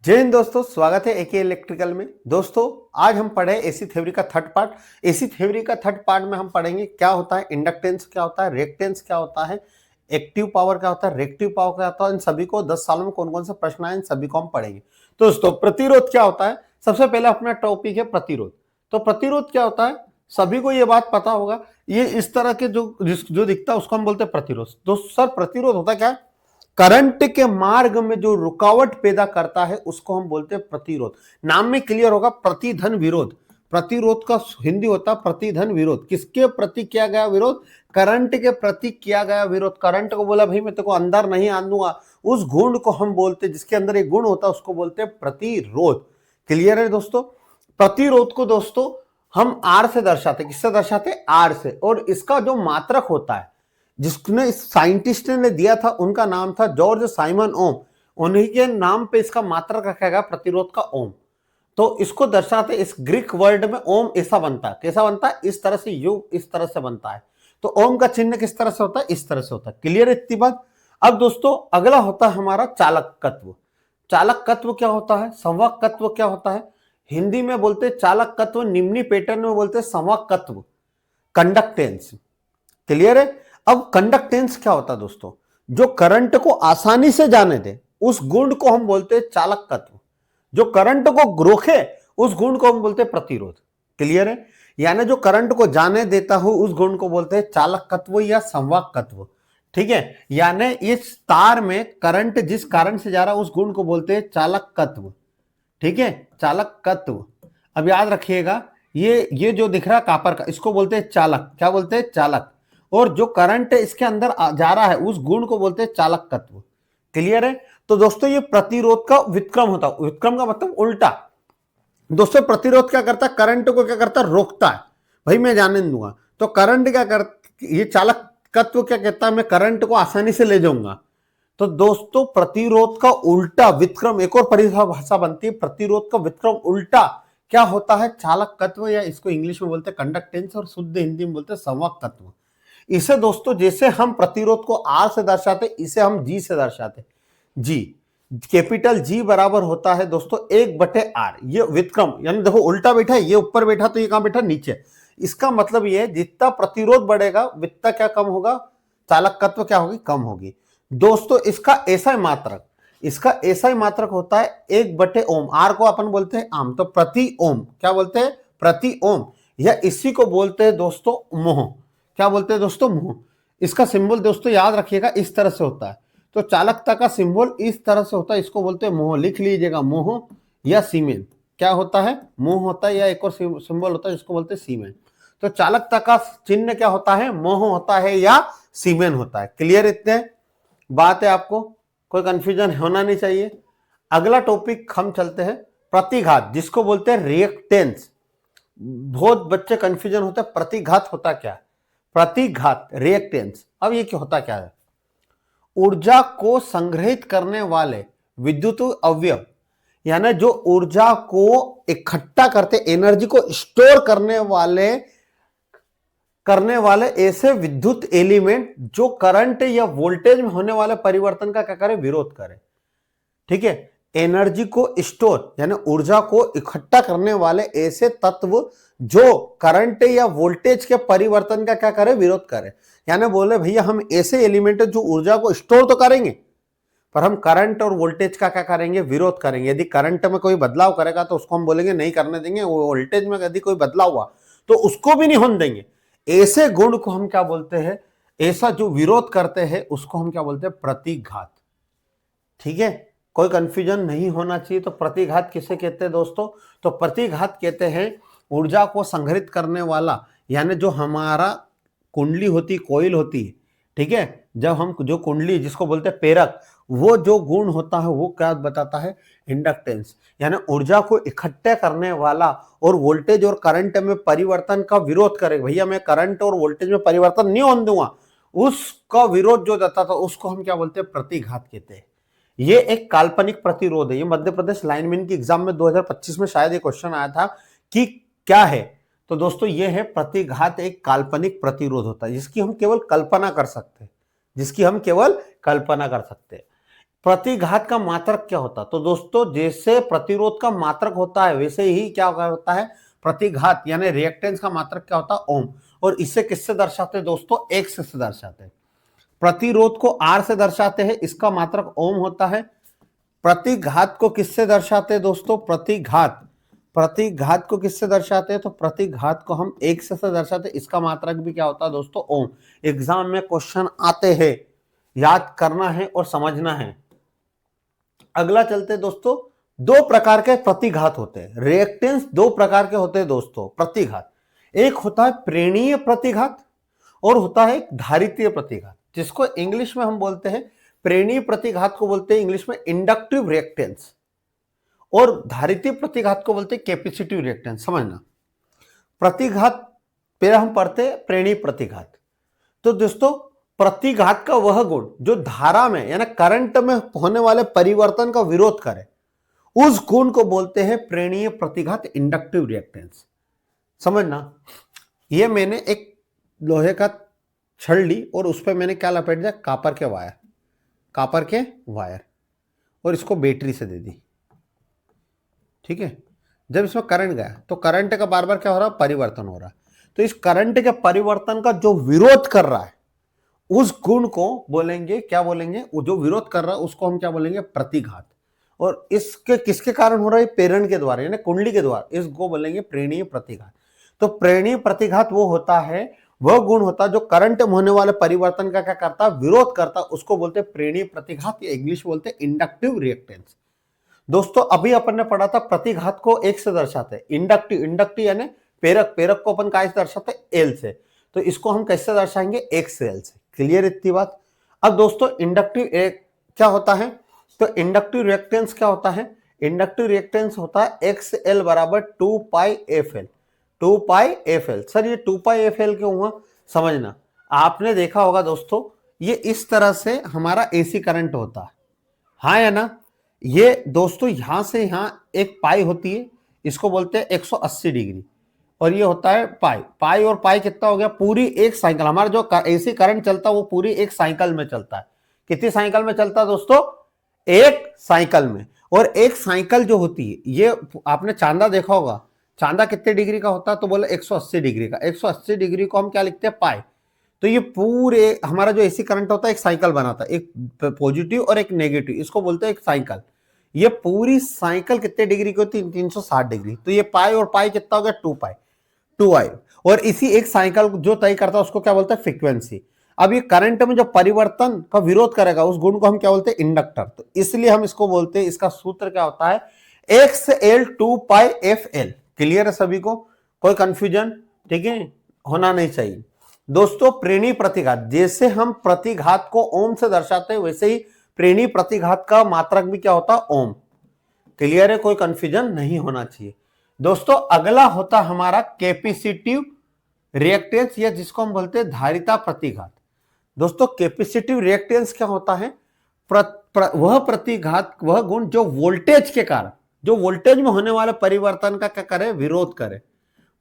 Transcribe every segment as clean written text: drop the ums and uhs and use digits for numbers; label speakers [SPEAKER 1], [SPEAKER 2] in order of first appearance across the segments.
[SPEAKER 1] जय हिंद दोस्तों, स्वागत है एके इलेक्ट्रिकल में। दोस्तों आज हम पढ़े एसी थ्योरी का थर्ड पार्ट। एसी थ्योरी का थर्ड पार्ट में हम पढ़ेंगे क्या होता है इंडक्टेंस, क्या होता है रिएक्टेंस, क्या होता है एक्टिव पावर, क्या होता है रिएक्टिव पावर, क्या होता है। इन सभी को 10 सालों में कौन कौन से प्रश्न आए इन सभी को हम पढ़ेंगे। तो दोस्तों प्रतिरोध क्या होता है, सबसे पहले अपना टॉपिक है प्रतिरोध। तो प्रतिरोध क्या होता है, सभी को ये बात पता होगा। ये इस तरह के जो दिखता है उसको हम बोलते हैं प्रतिरोध। तो सर प्रतिरोध होता क्या है, करंट के मार्ग में जो रुकावट पैदा करता है उसको हम बोलते हैं प्रतिरोध। नाम में क्लियर होगा, प्रतिधन विरोध। प्रतिरोध का हिंदी होता है प्रतिधन विरोध। किसके प्रति किया गया विरोध, करंट के प्रति किया गया विरोध। करंट को बोला भाई मैं तेको अंदर नहीं आने दूंगा, उस गुण को हम बोलते, जिसके अंदर एक गुण होता है उसको बोलते हैं प्रतिरोध। क्लियर है दोस्तों। प्रतिरोध को दोस्तों हम आर से दर्शाते, किससे दर्शाते, आर से। और इसका जो मात्रक होता है, जिसने इस साइंटिस्ट ने दिया था उनका नाम था जॉर्ज साइमन ओम। उन्हीं के नाम पे इसका मात्रक रखा गया प्रतिरोध का ओम। तो इसको दर्शाते, इस ग्रीक वर्ड में ओम ऐसा बनता है। कैसा बनता है, इस तरह से, यू इस तरह से बनता है। तो ओम का चिन्ह किस तरह से होता है, इस तरह से होता है। क्लियर है इतनी बात। अब दोस्तों अगला होता है हमारा चालकत्व। चालकत्व क्या होता है, संवाहकत्व क्या होता है। हिंदी में बोलते हैं चालकत्व, निम्नी पैटर्न में बोलते हैं संवाहकत्व, कंडक्टेंस। क्लियर है। अब कंडक्टेंस क्या होता है दोस्तों, जो करंट को आसानी से जाने दे उस गुण को हम बोलते हैं चालकत्व। जो करंट को रोके उस गुण को हम बोलते हैं प्रतिरोध। क्लियर है। यानी जो करंट को जाने देता हो उस गुण को बोलते हैं चालकत्व या संवाहकत्व। ठीक है। यानी इस तार में करंट जिस कारण से जा रहा है उस गुण को बोलते हैं चालकत्व। ठीक है, चालकत्व। अब याद रखिएगा, ये जो दिख रहा है कापर का, इसको बोलते हैं चालक। क्या बोलते हैं, चालक। और जो करंट इसके अंदर जा रहा है उस गुण को बोलते हैं चालकत्व। क्लियर है। तो दोस्तों ये प्रतिरोध का व्युत्क्रम होता है। व्युत्क्रम का मतलब उल्टा। दोस्तों प्रतिरोध क्या करता है, करंट को क्या करता है, रोकता है। भाई मैं जाने नहीं दूंगा। तो करंट क्या कर, ये चालकत्व क्या कहता है, मैं करंट को आसानी से ले जाऊंगा। तो दोस्तों प्रतिरोध का उल्टा व्युत्क्रम, एक और परिभाषा बनती है प्रतिरोध का व्युत्क्रम उल्टा क्या होता है, चालकत्व, या इसको इंग्लिश में बोलते हैं कंडक्टेंस और शुद्ध हिंदी में बोलते हैं संवाहकत्व। इसे दोस्तों जैसे हम प्रतिरोध को आर से दर्शाते, इसे हम जी से दर्शाते। जी, कैपिटल जी बराबर होता है दोस्तों 1/r। ये व्युत्क्रम, यानी देखो उल्टा बैठा है, ये ऊपर बैठा तो ये कहां बैठा, नीचे। इसका मतलब ये है जितना प्रतिरोध बढ़ेगा उतना क्या कम होगा, चालकत्व क्या होगी, कम होगी। दोस्तों इसका ऐसा मात्रक, इसका ऐसा ही मात्रक होता है 1/ओम। आर को अपन बोलते हैं आम, तो प्रति ओम क्या बोलते हैं, प्रति ओम। या इसी को बोलते हैं दोस्तों मोह। क्या बोलते हैं दोस्तों, मोह। इसका सिंबल दोस्तों याद रखिएगा इस तरह से होता है। तो चालकता का सिंबल इस तरह से होता है, इसको बोलते हैं मोह। लिख लीजिएगा, मोह या सीमेन। क्या होता है, मोह होता है, या एक और सिंबल होता है जिसको बोलते हैं सीमेन। तो चालकता का चिन्ह क्या होता है, मोह होता है या सीमेन होता है। क्लियर इतने बात है आपको, कोई कंफ्यूजन होना नहीं चाहिए। अगला टॉपिक हम चलते हैं प्रतिघात, जिसको बोलते हैं रिएक्टेंस। बहुत बच्चे कंफ्यूजन होते हैं, प्रतिघात होता क्या है, प्रतिघात रिएक्टेंस। अब ये क्या होता क्या है, ऊर्जा को संग्रहित करने वाले विद्युत अवयव, यानी जो ऊर्जा को इकट्ठा करते, एनर्जी को स्टोर करने वाले ऐसे विद्युत एलिमेंट जो करंट या वोल्टेज में होने वाले परिवर्तन का क्या करे, विरोध करे। ठीक है। एनर्जी को स्टोर यानी ऊर्जा को इकट्ठा करने वाले ऐसे तत्व जो करंट या वोल्टेज के परिवर्तन का क्या करे, विरोध करे। यानी बोले भैया हम ऐसे एलिमेंट जो ऊर्जा को स्टोर तो करेंगे पर हम करंट और वोल्टेज का क्या करेंगे, विरोध करेंगे। यदि करंट में कोई बदलाव करेगा तो उसको हम बोलेंगे नहीं करने देंगे, वोल्टेज में यदि कोई बदलाव हुआ तो उसको भी नहीं होने देंगे। ऐसे गुण को हम क्या बोलते हैं, ऐसा जो विरोध करते हैं उसको हम क्या बोलते हैं, प्रतिघात। ठीक है, कोई कंफ्यूजन नहीं होना चाहिए। तो प्रतिघात किसे कहते हैं दोस्तों, तो प्रतिघात कहते हैं ऊर्जा को संग्रहित करने वाला, यानी जो हमारा कुंडली होती, कोयल होती है। ठीक है, जब हम जो कुंडली जिसको बोलते हैं प्रेरक, वो जो गुण होता है वो क्या बताता है, इंडक्टेंस। यानी ऊर्जा को इकट्ठा करने वाला और वोल्टेज और करंट में परिवर्तन का विरोध करे। भैया मैं करंट और वोल्टेज में परिवर्तन नहीं होने दूंगा, उसका विरोध जो देता था उसको हम क्या बोलते हैं, प्रतिघात कहते हैं। ये एक काल्पनिक प्रतिरोध है। ये मध्य प्रदेश लाइनमैन की एग्जाम में 2025 में शायद ये क्वेश्चन आया था कि क्या है। तो दोस्तों ये है प्रतिघात, एक काल्पनिक प्रतिरोध होता है जिसकी हम केवल कल्पना कर सकते हैं, जिसकी हम केवल कल्पना कर सकते हैं। प्रतिघात का मात्रक क्या होता है? तो दोस्तों जैसे प्रतिरोध का मात्रक होता है वैसे ही क्या होता है प्रतिघात यानी रिएक्टेंस का मात्रक क्या होता है? ओम। और इसे किससे दर्शाते हैं दोस्तों? एक्स से दर्शाते हैं। प्रतिरोध को आर से दर्शाते हैं, इसका मात्रक ओम होता है। प्रतिघात को किससे दर्शाते हैं दोस्तों? प्रतिघात को किससे दर्शाते हैं? तो प्रतिघात को हम एक्स से दर्शाते हैं, इसका मात्रक भी क्या होता है दोस्तों? ओम। एग्जाम में क्वेश्चन आते हैं, याद करना है और समझना है। अगला चलते हैं दोस्तों, दो प्रकार के प्रतिघात होते हैं। रिएक्टेंस दो प्रकार के होते हैं दोस्तों प्रतिघात। एक होता है प्रेरणीय प्रतिघात और होता है धारितीय प्रतिघात, जिसको इंग्लिश में हम बोलते हैं प्रेरणीय प्रतिघात को बोलते हैं इंग्लिश में इंडक्टिव रिएक्टेंस, और धारितीय प्रतिघात को बोलते हैं कैपेसिटिव रिएक्टेंस। समझना, प्रतिघात पहले हम पढ़ते हैं प्रेरणीय प्रतिघात। तो दोस्तों प्रतिघात का वह गुण जो धारा में यानी करंट में होने वाले परिवर्तन का विरोध करे, उस गुण को बोलते हैं प्रेरणीय प्रतिघात, इंडक्टिव रिएक्टेंस। समझना, ये मैंने एक लोहे का छड़ ली और उस पर मैंने क्या लपेट दिया? कॉपर के वायर, और इसको बैटरी से दे दी। ठीक है, जब इसमें करंट गया तो करंट का बार बार क्या हो रहा है? परिवर्तन हो रहा है। तो इस करंट के परिवर्तन का जो विरोध कर रहा है उस गुण को बोलेंगे, क्या बोलेंगे? वो जो विरोध कर रहा है उसको हम क्या बोलेंगे? प्रतिघात। और इसके किसके कारण हो रहा है? प्रेरण के द्वारा यानी कुंडली के द्वारा, इसको बोलेंगे प्रेरणीय प्रतिघात। तो प्रेरणीय प्रतिघात वो होता है, वह गुण होता है जो करंट में होने वाले परिवर्तन का क्या करता है? विरोध करता, उसको बोलते हैं प्रेरणीय प्रतिघात, या इंग्लिश बोलते हैं इंडक्टिव रिएक्टेंस। दोस्तों अभी अपन ने पढ़ा था प्रतिघात को एक से दर्शाते हैं, इंडक्टिव यानी प्रेरक को अपन काय से दर्शाते हैं? एल से। तो इसको हम कैसे दर्शाएंगे? एक्स से एल से। क्लियर इतनी बात? अब दोस्तों इंडक्टिव क्या होता है? तो इंडक्टिव रिएक्टेंस क्या होता है? इंडक्टिव रिएक्टेंस होता है एक्स एल बराबर 2 पाई एफ एल। 2 पाई एफ एल। सर ये 2 पाई एफ एल क्यों हुआ? समझना, आपने देखा होगा दोस्तों, ये इस तरह से हमारा एसी करंट होता है, हाँ या ना? ये दोस्तों यहां से यहां एक पाई होती है, इसको बोलते हैं 180 डिग्री, और ये होता है पाई और पाई कितना हो गया? पूरी एक साइकिल। हमारा जो एसी करंट चलता है वो पूरी एक साइकिल में चलता है। कितनी साइकिल में चलता है दोस्तों? एक साइकिल में। और एक साइकिल जो होती है, ये आपने चांदा देखा होगा, चांदा कितने डिग्री का होता है? तो बोले 180 डिग्री का। 180 डिग्री को हम क्या लिखते हैं? पाई। तो ये पूरे हमारा जो एसी करंट होता है एक साइकिल बनाता है, एक पॉजिटिव और एक नेगेटिव, इसको बोलते हैं एक साइकिल। ये पूरी साइकिल कितने डिग्री की होती है? 360 डिग्री। तो ये पाई और पाई कितना हो गया? 2 पाई, 2i। और इसी एक साइकिल जो तय करता है उसको क्या बोलते हैं? फ्रीक्वेंसी। अब ये करंट में जो परिवर्तन का विरोध करेगा उस गुण को हम क्या बोलते हैं? इंडक्टर। तो इसलिए हम इसको बोलते हैं, इसका सूत्र क्या होता है? एक्स एल 2 पाई एफ एल। क्लियर है सभी को? कोई कंफ्यूजन ठीक है होना नहीं चाहिए। दोस्तों प्रेरणीय प्रतिघात, जैसे हम प्रतिघात को ओम से दर्शाते हैं वैसे ही प्रेरणीय प्रतिघात का मात्रक भी क्या होता है? ओम। क्लियर है? कोई कंफ्यूजन नहीं होना चाहिए। दोस्तों अगला होता हमारा कैपेसिटिव रिएक्टेंस, या जिसको हम बोलते हैं धारिता प्रतिघात। दोस्तों कैपेसिटिव रिएक्टेंस क्या होता है? वह प्रतिघात, वह गुण जो वोल्टेज के कारण, जो वोल्टेज में होने वाले परिवर्तन का क्या करे? विरोध करे।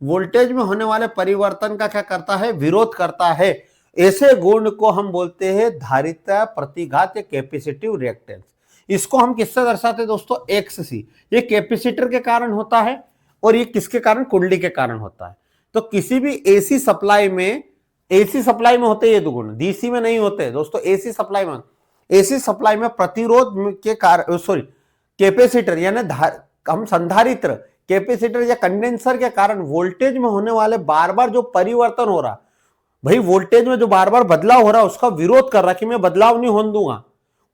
[SPEAKER 1] वोल्टेज में होने वाले परिवर्तन का क्या करता है? विरोध करता है। ऐसे गुण को हम बोलते हैं धारिता प्रतिघात या कैपेसिटिव रिएक्टेंस। इसको हम किससे दर्शाते हैं दोस्तों? एक्स सी। ये कैपेसिटर के कारण होता है और ये किसके कारण? कुंडली के कारण होता है। तो किसी भी एसी सप्लाई में होते हैं ये दो गुण, डीसी में नहीं होते दोस्तों। एसी सप्लाई में प्रतिरोध के कारण, सॉरी कैपेसिटर यानी हम संधारित्र, कैपेसिटर या कंडेंसर के कारण वोल्टेज में होने वाले बार बार जो परिवर्तन हो रहा, भाई वोल्टेज में जो बार बार बदलाव हो रहा है उसका विरोध कर रहा कि मैं बदलाव नहीं होने दूंगा,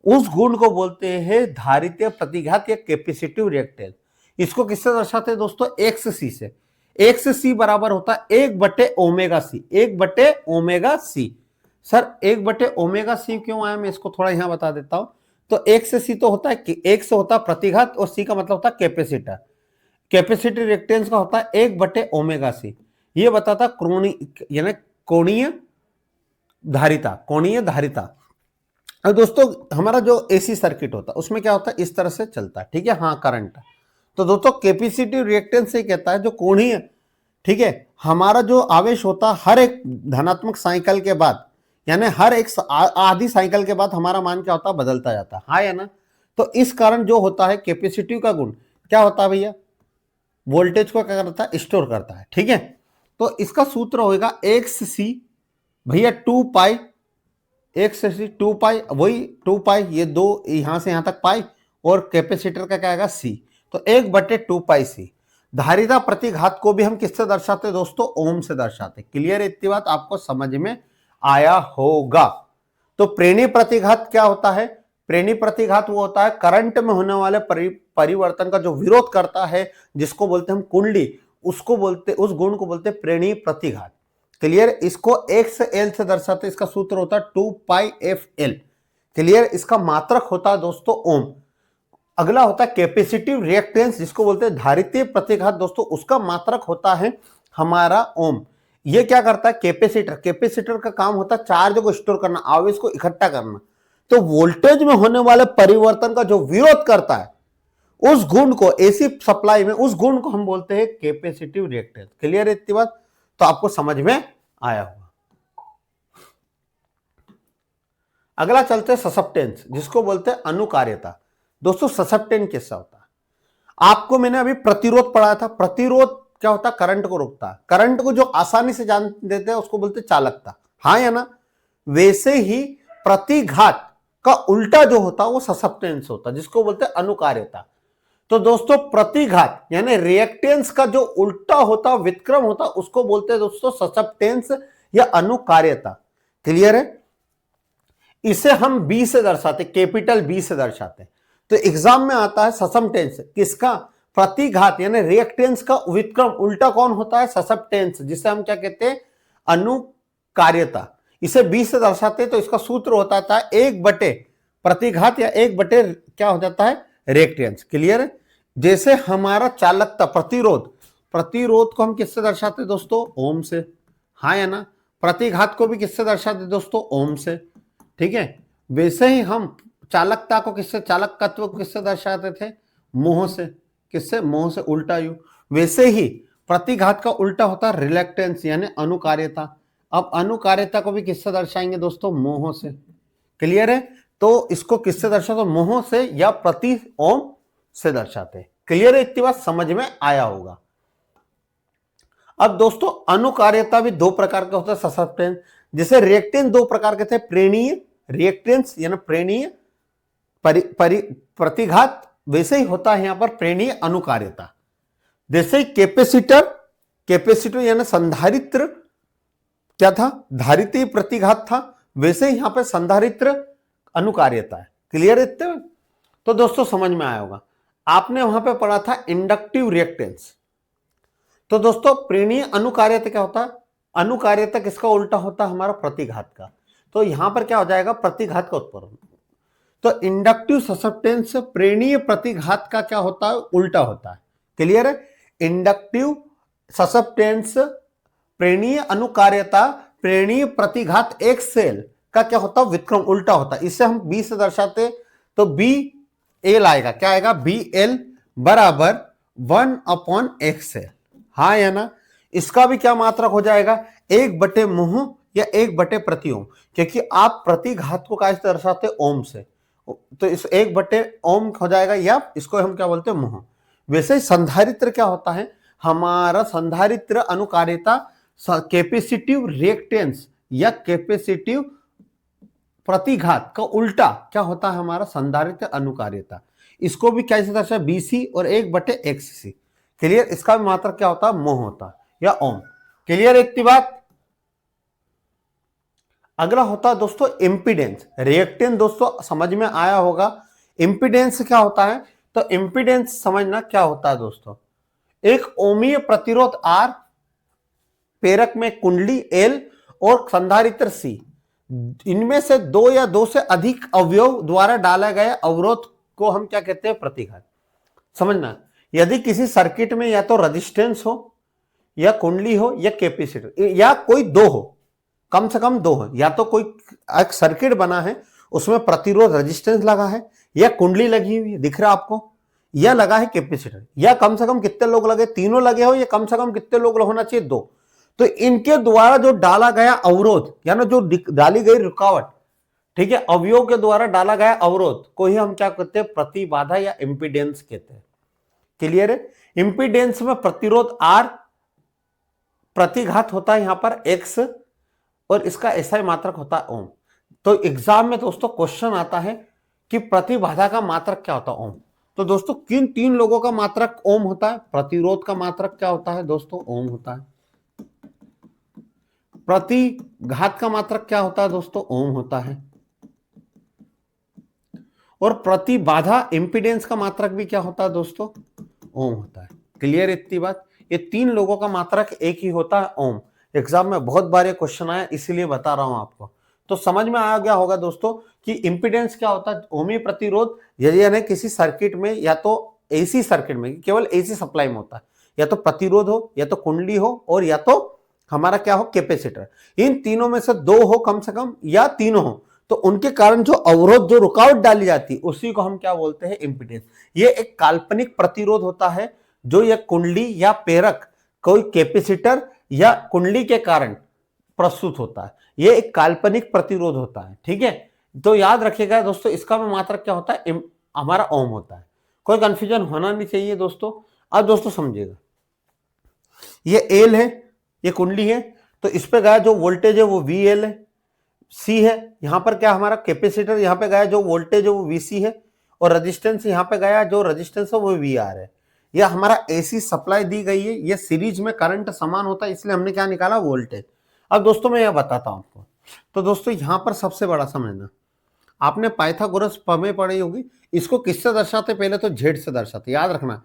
[SPEAKER 1] उस गुण को बोलते हैं धारितीय प्रतिघात या कैपेसिटिव रिएक्टेंस। इसको किससे दर्शाते हैं दोस्तों? एक्स सी से। एक्स सी बराबर होता है 1/ओमेगा सी। 1/ओमेगा सी। सर 1/ओमेगा सी क्यों आया? मैं इसको थोड़ा यहां बता देता हूं। तो एक्स सी तो होता है कि एक्स होता है प्रतिघात और सी का मतलब होता है कैपेसिटर। कैपेसिटिव रिएक्टेंस का होता है 1/ओमेगा सी। ये बताता यानी कोणीय धारिता। अब दोस्तों हमारा जो एसी सर्किट होता है उसमें क्या होता है? इस तरह से चलता है, ठीक है, हाँ करंट। तो दोस्तों कैपेसिटिव रिएक्टेंस से कहता है जो कोणीय, ठीक है, हमारा जो आवेश होता है हर एक धनात्मक साइकिल के बाद यानी हर एक आधी साइकिल के बाद हमारा मान क्या होता है, बदलता जाता है, हाँ या ना। तो इस कारण जो होता है कैपेसिटिव का गुण क्या होता है भैया, वोल्टेज को क्या करता है, स्टोर करता है, ठीक है। तो इसका सूत्र होगा एक्स सी भैया 2 पाई, एक्स सी 2 पाई, वही 2 पाई, ये दो यहां से यहां तक पाई, और कैपेसिटर का क्या आएगा सी, तो 1/2 पाई सी। धारिता प्रतिघात को भी हम किससे दर्शाते हैं दोस्तों, ओम से दर्शाते। क्लियर है, इतनी बात आपको समझ में आया होगा। तो प्रेरणी प्रतिघात क्या होता है, प्रेरणी प्रतिघात वो होता है करंट में होने वाले परिवर्तन का जो विरोध करता है, जिसको बोलते हैं हम कुंडली, उसको बोलते, उस गुण को बोलते हैं प्रेरणी प्रतिघात। क्लियर, इसको एक्स एल से दर्शाते, इसका सूत्र होता है 2 पाई एफ एल। क्लियर, इसका मात्रक होता है दोस्तों ओम। अगला होता है कैपेसिटिव रिएक्टेंस, जिसको बोलते हैं धारितीय प्रतिघात दोस्तों, उसका मात्रक होता है हमारा ओम। ये क्या करता है, कैपेसिटर, कैपेसिटर का काम होता है चार्ज को स्टोर करना, आवेश को इकट्ठा करना। तो वोल्टेज में होने वाले परिवर्तन का जो विरोध करता है, उस गुण को, एसी सप्लाई में उस गुण को हम बोलते हैं कैपेसिटिव रिएक्टेंस। क्लियर है इतनी बात, तो आपको समझ में आया होगा। अगला चलते हैं ससेप्टेंस, जिसको बोलते हैं अनुकार्यता। दोस्तों ससेप्टेंस कैसा होता है, आपको मैंने अभी प्रतिरोध पढ़ाया था। प्रतिरोध क्या होता है, करंट को रोकता है। करंट को जो आसानी से जान देते हैं उसको बोलते हैं चालकता, हाँ या ना। वैसे ही प्रतिघात का उल्टा जो होता है वो ससेप्टेंस होता है, जिसको बोलते हैं अनुकार्यता। तो दोस्तों प्रतिघात यानी रिएक्टेंस का जो उल्टा होता, विक्रम होता, उसको बोलते हैं दोस्तों ससेप्टेंस या अनुकार्यता। क्लियर है, इसे हम बी से दर्शाते, कैपिटल बी से दर्शाते हैं। तो एग्जाम में आता है ससेप्टेंस किसका, प्रतिघात यानी रिएक्टेंस का विक्रम उल्टा कौन होता है, ससेप्टेंस, जिसे हम क्या कहते हैं, अनुकार्यता। इसे बी से दर्शाते हैं, तो इसका सूत्र होता था 1/, प्रतिघात या 1/, क्या हो जाता है, रिएक्टेंस। क्लियर है, जैसे हमारा चालकता, प्रतिरोध, प्रतिरोध को हम किससे दर्शाते हैं दोस्तों, ओम से, हाँ या ना। प्रतिघात को भी किससे दर्शाते दोस्तों, ओम से, ठीक है। वैसे ही हम चालकता को किससे, चालकत्व को किससे दर्शाते थे, मोह से, किससे, मोह से, उल्टा यू। वैसे ही प्रतिघात का उल्टा होता है रिलक्टेंस यानी अनुकार्यता। अब अनुकार्यता को भी किससे दर्शाएंगे दोस्तों, मोह से। क्लियर है, तो इसको किससे दर्शाते, मोह से या प्रति ओम से दर्शाते हैं। क्लियर है, इतनी बात समझ में आया होगा। अब दोस्तों अनुकार्यता भी दो प्रकार का होता है ससेप्टेंस, जैसे रिएक्टेंस दो प्रकार के थे, प्रेरणीय रिएक्टेंस यानी प्रेरणीय प्रतिघात, वैसे ही होता है यहां पर प्रेरणीय अनुकार्यता। जैसे कैपेसिटर, कैपेसिटर यानी संधारित्र क्या था, धारितीय प्रतिघात था, वैसे ही यहां पर संधारित्र अनुकार्यता है। क्लियर है, तो दोस्तों समझ में आया होगा। आपने वहां पे पढ़ा था इंडक्टिव रिएक्टेंस। तो दोस्तों प्रेरणीय अनुकार्यता क्या होता है, अनुकार्यता किसका उल्टा होता है, हमारा प्रतिघात का। तो यहां पर क्या हो जाएगा, प्रतिघात का उत्पादन। तो इंडक्टिव ससेप्टेंस प्रेरणीय प्रतिघात का क्या होता है, उल्टा होता है। क्लियर है, इंडक्टिव ससेप्टेंस प्रेरणीय अनुकार्यता प्रेरणीय प्रतिघात एक सेल का क्या होता है, विक्रम उल्टा होता है। इसे हम बी से दर्शाते, तो बी एल आएगा, क्या आएगा, बी एल बराबर 1/x, हाँ या ना। इसका भी क्या मात्रक हो जाएगा, 1/, मोह या 1/, प्रति ओम, क्योंकि आप प्रतिघात को कैसे दर्शाते, ओम से, तो इस 1/, ओम हो जाएगा, या इसको हम क्या बोलते हैं, मोह। वैसे ही संधारित्र क्या होता है, हमारा संधारित्र अनुकार्यता कैपेसिटिव रिएक्टेंस या कैपेसिटिव प्रतिघात का उल्टा क्या होता है, हमारा संधारित्र अनुकार्यता। इसको भी कैसे दर्शा, बीसी और 1/xc। क्लियर, इसका भी मात्रक क्या होता है, मोह होता है या ओम। क्लियर इतनी बात। अगला होता है दोस्तों इंपीडेंस। रिएक्टेंस दोस्तों समझ में आया होगा। इंपीडेंस क्या होता है, तो इंपीडेंस समझना क्या होता है दोस्तों, एक ओमीय प्रतिरोध R, प्रेरक में कुंडली L और संधारित्र C, इनमें से दो या दो से अधिक अवयव द्वारा डाला गया अवरोध को हम क्या कहते हैं, प्रतिघात। समझना, यदि किसी सर्किट में या तो रेजिस्टेंस हो या कुंडली हो या कैपेसिटर या कोई दो हो, कम से कम दो हो, या तो कोई एक सर्किट बना है उसमें प्रतिरोध रेजिस्टेंस लगा है या कुंडली लगी हुई है, दिख रहा है आपको, या लगा है कैपेसिटर, या कम से कम कितने लोग लगे, तीनों लगे हो, या कम से कम कितने लोग होना चाहिए, दो। तो इनके द्वारा जो डाला गया अवरोध, यानी जो डाली गई रुकावट, ठीक है, अवयव के द्वारा डाला गया अवरोध को ही हम क्या कहते हैं, प्रतिबाधा या इंपीडेंस कहते हैं। क्लियर है? इंपीडेंस में प्रतिरोध आर, प्रतिघात होता है यहां पर एक्स, और इसका ऐसा ही मात्रक होता है ओम। तो एग्जाम में दोस्तों क्वेश्चन आता है कि प्रतिबाधा का मात्रक क्या होता है, ओम। तो दोस्तों किन तीन लोगों का मात्रक ओम होता है? प्रतिरोध का मात्रक क्या होता है दोस्तों? ओम होता है। प्रतिघात का मात्रक क्या होता है दोस्तों? ओम होता है। और प्रतिबाधा इंपीडेंस का मात्रक भी क्या होता है दोस्तों? ओम होता है। क्लियर इतनी बात? ये तीन लोगों का मात्रक एक ही होता है, ओम। एग्जाम में बहुत बार ये क्वेश्चन आया, इसीलिए बता रहा हूं आपको। तो समझ में आ गया होगा दोस्तों कि इंपीडेंस क्या होता है, ओमी प्रतिरोध। यदि किसी सर्किट में, या तो एसी सर्किट में, केवल एसी सप्लाई में होता है, या तो प्रतिरोध हो, या तो कुंडली हो, और या तो हमारा क्या हो, कैपेसिटर। इन तीनों में से दो हो कम से कम, या तीनों हो, तो उनके कारण जो अवरोध, जो रुकावट डाली जाती है, उसी को हम क्या बोलते हैं, इंपीडेंस। ये एक काल्पनिक प्रतिरोध होता है जो यह कुंडली या प्रेरक, कोई कैपेसिटर या कुंडली के कारण प्रस्तुत होता है। यह एक काल्पनिक प्रतिरोध होता है, ठीक है। तो याद रखिएगा दोस्तों, इसका मात्रक क्या होता है, हमारा ओम होता है। कोई कंफ्यूजन होना नहीं चाहिए दोस्तों। अब दोस्तों समझिएगा, ये एल है, ये कुंडली है, तो इस पे गया जो वोल्टेज है वो वी एल है। सी है, यहां पर क्या हमारा कैपेसिटर, यहां पे गया जो वोल्टेज है वो वीसी है, और रेजिस्टेंस यहां पे गया जो रेजिस्टेंस है वो वी आर है। यह हमारा एसी सप्लाई दी गई है, ये सीरीज में करंट समान होता है, इसलिए हमने क्या निकाला, वोल्टेज। अब दोस्तों मैं यह बताता हूं आपको। तो दोस्तों यहां पर सबसे बड़ा समझना, आपने पाइथागोरस प्रमेय पढ़ी होगी। इसको किससे दर्शाते? पहले तो जेड से दर्शाते, याद रखना।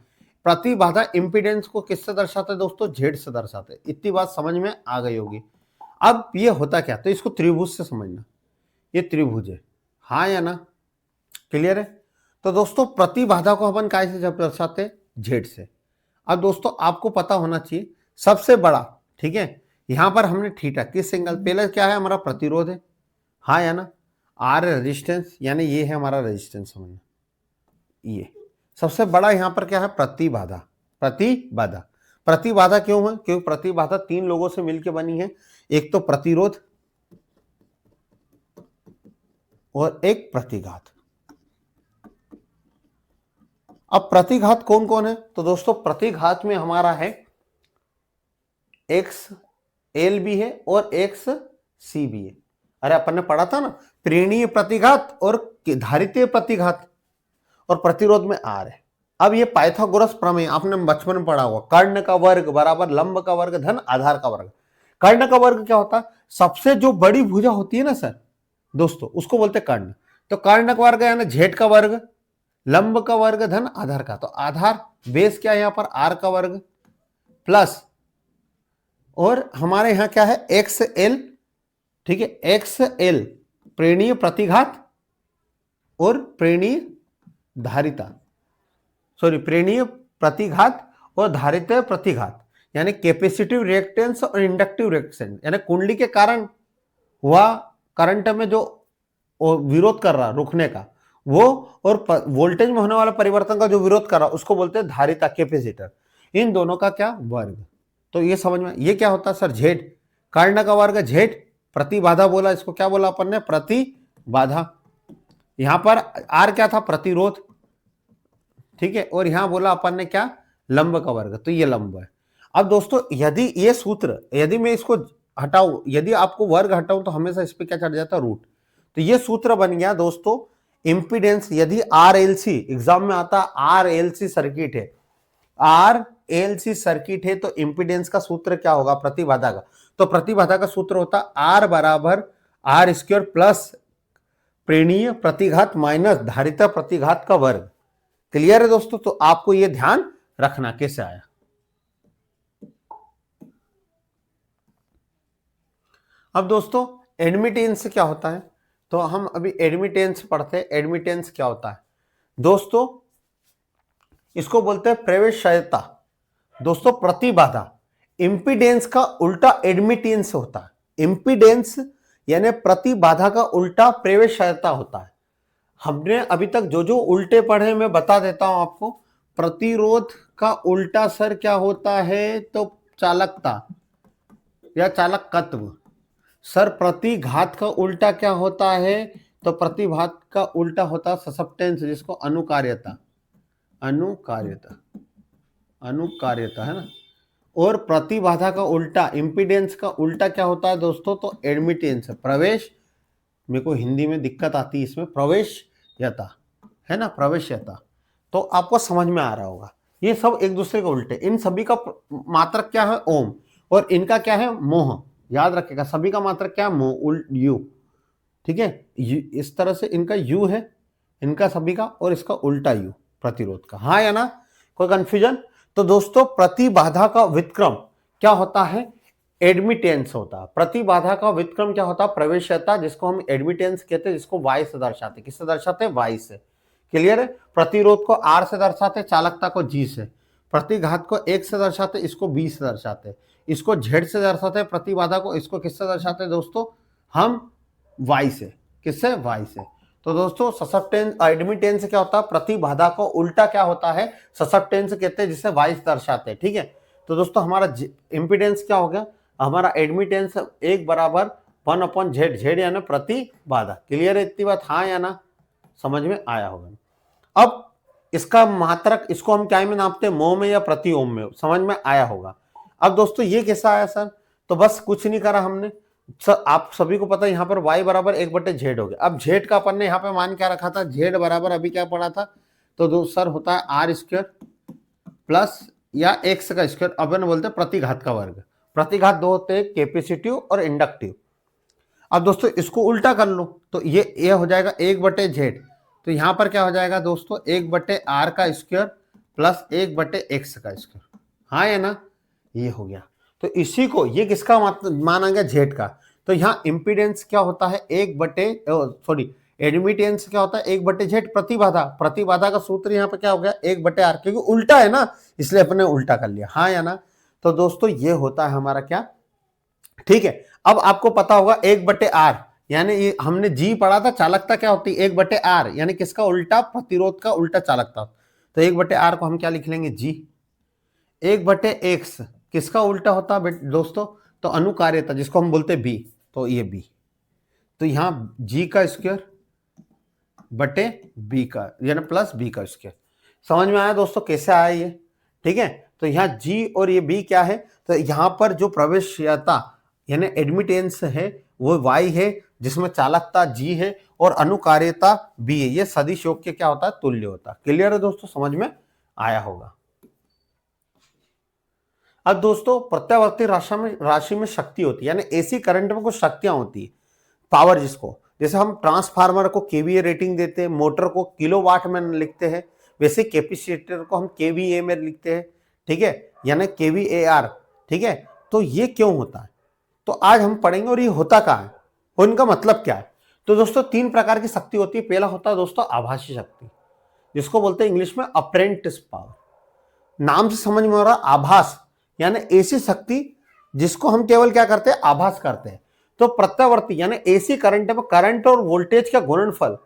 [SPEAKER 1] प्रतिबाधा इंपीडेंस को किससे दर्शाते दोस्तों? जेड से दर्शाते। इतनी बात समझ में आ गई होगी। अब ये होता क्या, तो इसको त्रिभुज से समझना। ये त्रिभुज है, हाँ या ना? क्लियर है? तो दोस्तों प्रतिबाधा को अपन काय से जब दर्शाते हैं? जेड से। अब दोस्तों आपको पता होना चाहिए सबसे बड़ा, ठीक है, यहां पर हमने थीटा किस एंगल, पहले क्या है हमारा प्रतिरोध है, हाँ या ना? आर रेजिस्टेंस, यानी ये है हमारा रेजिस्टेंस, समझना। ये सबसे बड़ा यहां पर क्या है, प्रतिबाधा। प्रतिबाधा, प्रतिबाधा क्यों है? क्योंकि प्रतिबाधा तीन लोगों से मिलकर बनी है, एक तो प्रतिरोध और एक प्रतिघात। अब प्रतिघात कौन कौन है? तो दोस्तों प्रतिघात में हमारा है एक्स एल भी है और एक्स सी भी है। अरे अपन ने पढ़ा था ना, प्रेरणीय प्रतिघात और धारितीय प्रतिघात, और प्रतिरोध में आर है। अब ये पाइथागोरस प्रमेय आपने बचपन में पढ़ा होगा, कर्ण का वर्ग बराबर लंब का वर्ग धन आधार का वर्ग। कर्ण का वर्ग क्या होता है? सबसे जो बड़ी भुजा होती है ना सर दोस्तों, उसको बोलते हैं कर्ण। तो कर्ण का वर्ग यानी जेड का वर्ग, लंब का वर्ग धन आधार का, तो आधार बेस क्या है यहां पर, आर का वर्ग प्लस, और हमारे यहां क्या है, एक्स एल, ठीक है, एक्स एल प्रेरणीय प्रतिघात और प्रेरणीय धारिता, सॉरी प्रेरणीय प्रतिघात और धारिता प्रतिघात, यानी कैपेसिटिव रिएक्टेंस और इंडक्टिव रिएक्टेंस, यानी कुंडली के कारण हुआ करंट में जो विरोध कर रहा रुकने का वो, और वोल्टेज में होने वाला परिवर्तन का जो विरोध कर रहा उसको बोलते हैं धारिता, कैपेसिटर। इन दोनों का क्या वर्ग। तो ये समझ में, ये क्या होता है सर, जेड। कर्ण का वर्ग जेड, प्रतिबाधा बोला, इसको क्या बोला अपन ने, प्रतिबाधा। यहां पर आर क्या था, प्रतिरोध, ठीक है, और यहां बोला अपन ने क्या, लंब का वर्ग, तो ये लंब है। अब दोस्तों यदि ये सूत्र, यदि मैं इसको हटाऊं, यदि आपको वर्ग हटाऊं तो हमेशा इस पे क्या चढ़ जाता है, रूट। तो ये सूत्र बन गया दोस्तों इंपीडेंस। यदि आर एल सी एग्जाम में आता, आर एल सी सर्किट है, आर एल सी सर्किट है, तो इंपीडेंस का सूत्र क्या होगा, प्रतिबाधा का। तो प्रतिबाधा का सूत्र होता आर बराबर आर स्क्वायर प्लस प्रेरणीय प्रतिघात माइनस धारिता प्रतिघात का वर्ग। क्लियर है दोस्तों? तो आपको यह ध्यान रखना। कैसे आया? अब दोस्तों एडमिटेंस क्या होता है, तो हम अभी एडमिटेंस पढ़ते हैं। एडमिटेंस क्या होता है दोस्तों, इसको बोलते हैं प्रवेश्यता। दोस्तों प्रतिबाधा, इंपीडेंस का उल्टा एडमिटेंस होता है। इंपीडेंस यानी प्रतिबाधा का उल्टा प्रवेश्यता होता है। हमने अभी तक जो जो उल्टे पढ़े मैं बता देता हूं आपको। प्रतिरोध का उल्टा सर क्या होता है, तो चालकता। या चालकत्व। सर प्रतिघात का उल्टा क्या होता है? तो प्रतिघात का उल्टा होता है ससेप्टेंस, जिसको अनुकार्यता, अनुकार्यता, अनुकार्यता है ना। और प्रतिबाधा का उल्टा, इंपीडेंस का उल्टा क्या होता है दोस्तों? तो एडमिटेंस, प्रवेश। मेरे को हिंदी में दिक्कत आती है इसमें, प्रवेश्यता है ना, प्रवेश्यता। तो आपको समझ में आ रहा होगा, ये सब एक दूसरे के उल्टे। इन सभी का मात्रक क्या है? ओम। और इनका क्या है? मोह। याद रखेगा, सभी का मात्रक क्या है? मोह, यू। ठीक है, इस तरह से इनका यू है, इनका सभी का, और इसका उल्टा यू प्रतिरोध का। हाँ या ना? कोई कंफ्यूजन? तो दोस्तों प्रतिबाधा का व्युत्क्रम क्या होता है? एडमिटेंस होता है। प्रतिबाधा का व्युत्क्रम क्या होता है? प्रवेश्यता, जिसको हम एडमिटेंस कहते हैं, जिसको वाई से दर्शाते। किससे दर्शाते? वाई से। क्लियर है? प्रतिरोध को आर से दर्शाते, चालकता को जी से। प्रतिघात को एक से दर्शाते, इसको बी से दर्शाते। इसको जेड से दर्शाते प्रतिबाधा को, इसको किससे दर्शाते दोस्तों? हम वाई से। किससे? वाई से। तो दोस्तों ससेप्टेंस, एडमिटेंस क्या होता है? प्रतिबाधा को उल्टा क्या होता है? ससेप्टेंस कहते हैं, जिसे वाई से दर्शाते हैं। ठीक है, तो दोस्तों हमारा इंपीडेंस क्या हो गया? हमारा एडमिटेंस एक बराबर 1/Z, जेड यानी प्रतिबाधा। क्लियर है इतनी बात? हाँ या ना? समझ में आया होगा। अब इसका मात्रक, इसको हम क्या में नापते हैं? मोह में या प्रति ओम में? समझ में आया होगा। अब दोस्तों ये कैसा आया सर? तो बस कुछ नहीं करा हमने सर, आप सभी को पता है यहाँ पर y बराबर 1/Z हो गया। अब z का अपन ने यहाँ पे मान क्या रखा था? z बराबर अभी क्या पढ़ा था? तो सर होता है आर स्क्वायर प्लस या x का स्क्वायर, अपन बोलते हैं प्रतिघात का वर्ग। प्रतिघात दो होते हैं, कैपेसिटिव और इंडक्टिव। अब दोस्तों इसको उल्टा कर लो, तो ये हो जाएगा 1/Z। तो यहाँ पर क्या हो जाएगा दोस्तों? 1/r का स्क्वायर प्लस 1/x का स्क्वायर। हाँ या ना? ये हो गया। तो इसी को, ये किसका माना गया? जेड का। तो यहाँ इंपीडेंस क्या होता है? एडमिटेंस क्या होता है? 1/Z। प्रतिबाधा, प्रतिबाधा का सूत्र यहाँ पे क्या हो गया? 1/r, क्योंकि उल्टा है ना, इसलिए अपने उल्टा कर लिया। हाँ या ना? तो दोस्तों ये होता है हमारा क्या? ठीक है, अब आपको पता होगा 1/r, यानी ये हमने जी पढ़ा था, चालकता क्या होती है? 1/r, यानी किसका उल्टा? प्रतिरोध का उल्टा चालकता। तो 1/r को हम क्या लिख लेंगे? जी। 1/x किसका उल्टा होता है दोस्तों? तो अनुकार्यता, जिसको हम बोलते हैं बी। तो ये बी, तो यहाँ जी का स्क्वायर बटे बी का, यानी प्लस बी का स्क्वायर। समझ में आया दोस्तों कैसे आया ये? ठीक है, तो यहाँ जी और ये बी क्या है? तो यहाँ पर जो प्रवेश्यता यानी एडमिटेंस है वो y है, जिसमें चालकता g है और अनुकार्यता b है। ये सदिश योग के क्या होता है? तुल्य होता है। क्लियर है दोस्तों? समझ में आया होगा। अब दोस्तों प्रत्यावर्ती राशि में शक्ति होती है, यानी एसी करंट में कुछ शक्तियां होती है, पावर, जिसको जैसे हम ट्रांसफार्मर को केवीए रेटिंग देते हैं, मोटर को किलोवाट में लिखते हैं, वैसे कैपेसिटर को हम केवीए में लिखते हैं। ठीक है, यानी केवीएआर। ठीक है, तो ये क्यों होता है? तो आज हम पढ़ेंगे, और ये होता कहाँ है और इनका मतलब क्या है। तो दोस्तों 3 प्रकार की शक्ति होती है। पहला होता है दोस्तों आभासी शक्ति, जिसको बोलते हैं इंग्लिश में अप्रेंटिस पावर। नाम से समझ में आ रहा, आभास, यानी ऐसी शक्ति जिसको हम केवल क्या करते हैं? आभास करते हैं। तो प्रत्यावर्ती यानी एसी करंट में करंट और वोल्टेज का गुणनफल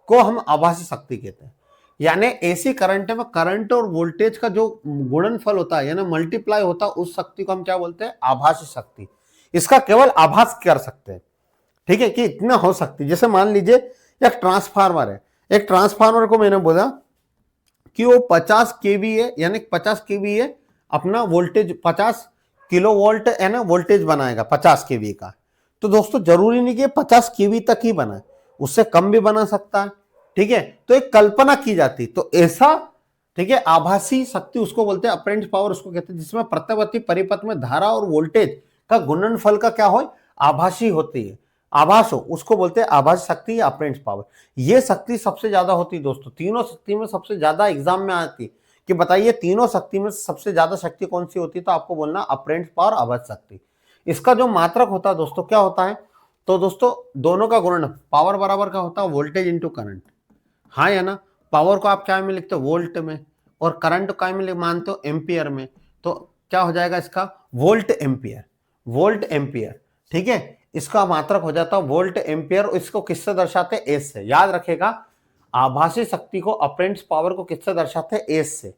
[SPEAKER 1] को हम आभासी शक्ति कहते हैं। यानी एसी करंट में करंट और वोल्टेज का जो गुणनफल होता है, यानी मल्टीप्लाई होता है, उस शक्ति को हम क्या बोलते हैं? आभासी शक्ति। इसका केवल आभास कर सकते हैं। ठीक है, कि इतना हो सकती। जैसे मान लीजिए एक ट्रांसफार्मर है, एक ट्रांसफार्मर को मैंने बोला कि वो 50 केवीए, यानी 50 केवीए अपना वोल्टेज, 50 किलो वोल्ट है ना वोल्टेज बनाएगा 50 केवी का। तो दोस्तों जरूरी नहीं कि 50 केवी तक ही बनाए, उससे कम भी बना सकता है। ठीक है, तो एक कल्पना की जाती, तो ऐसा, ठीक है, आभासी शक्ति उसको बोलते हैं, अप्रेंट पावर उसको कहते हैं, जिसमें प्रत्यावर्ती परिपथ में धारा और वोल्टेज का गुणनफल का क्या हो? आभासी होती है, आभास हो, उसको बोलते हैं आभासी शक्ति या अप्रेंट पावर। ये शक्ति सबसे ज्यादा होती है दोस्तों, तीनों शक्ति में सबसे ज्यादा एग्जाम में आती है कि बताइए तीनों शक्ति में सबसे ज्यादा शक्ति कौन सी होती है? तो आपको बोलना अप्रेंट पावर, आभासी शक्ति। इसका जो मात्रक होता है दोस्तों क्या होता है? तो दोस्तों दोनों का गुणन, पावर बराबर का होता है वोल्टेज इंटू करंट। हाँ या ना? पावर को आप क्या में लिखते हो? वोल्ट में, और करंट क्या में मानते हो? एम्पियर में। तो क्या हो जाएगा इसका? Volt ampere, volt ampere. ठीक है, इसका मात्रक हो जाता है वोल्ट एम्पियर। इसको किससे दर्शाते हैं? एस से। याद रखेगा, आभासी शक्ति को, अप्रेंट पावर को किससे दर्शाते हैं? एस से।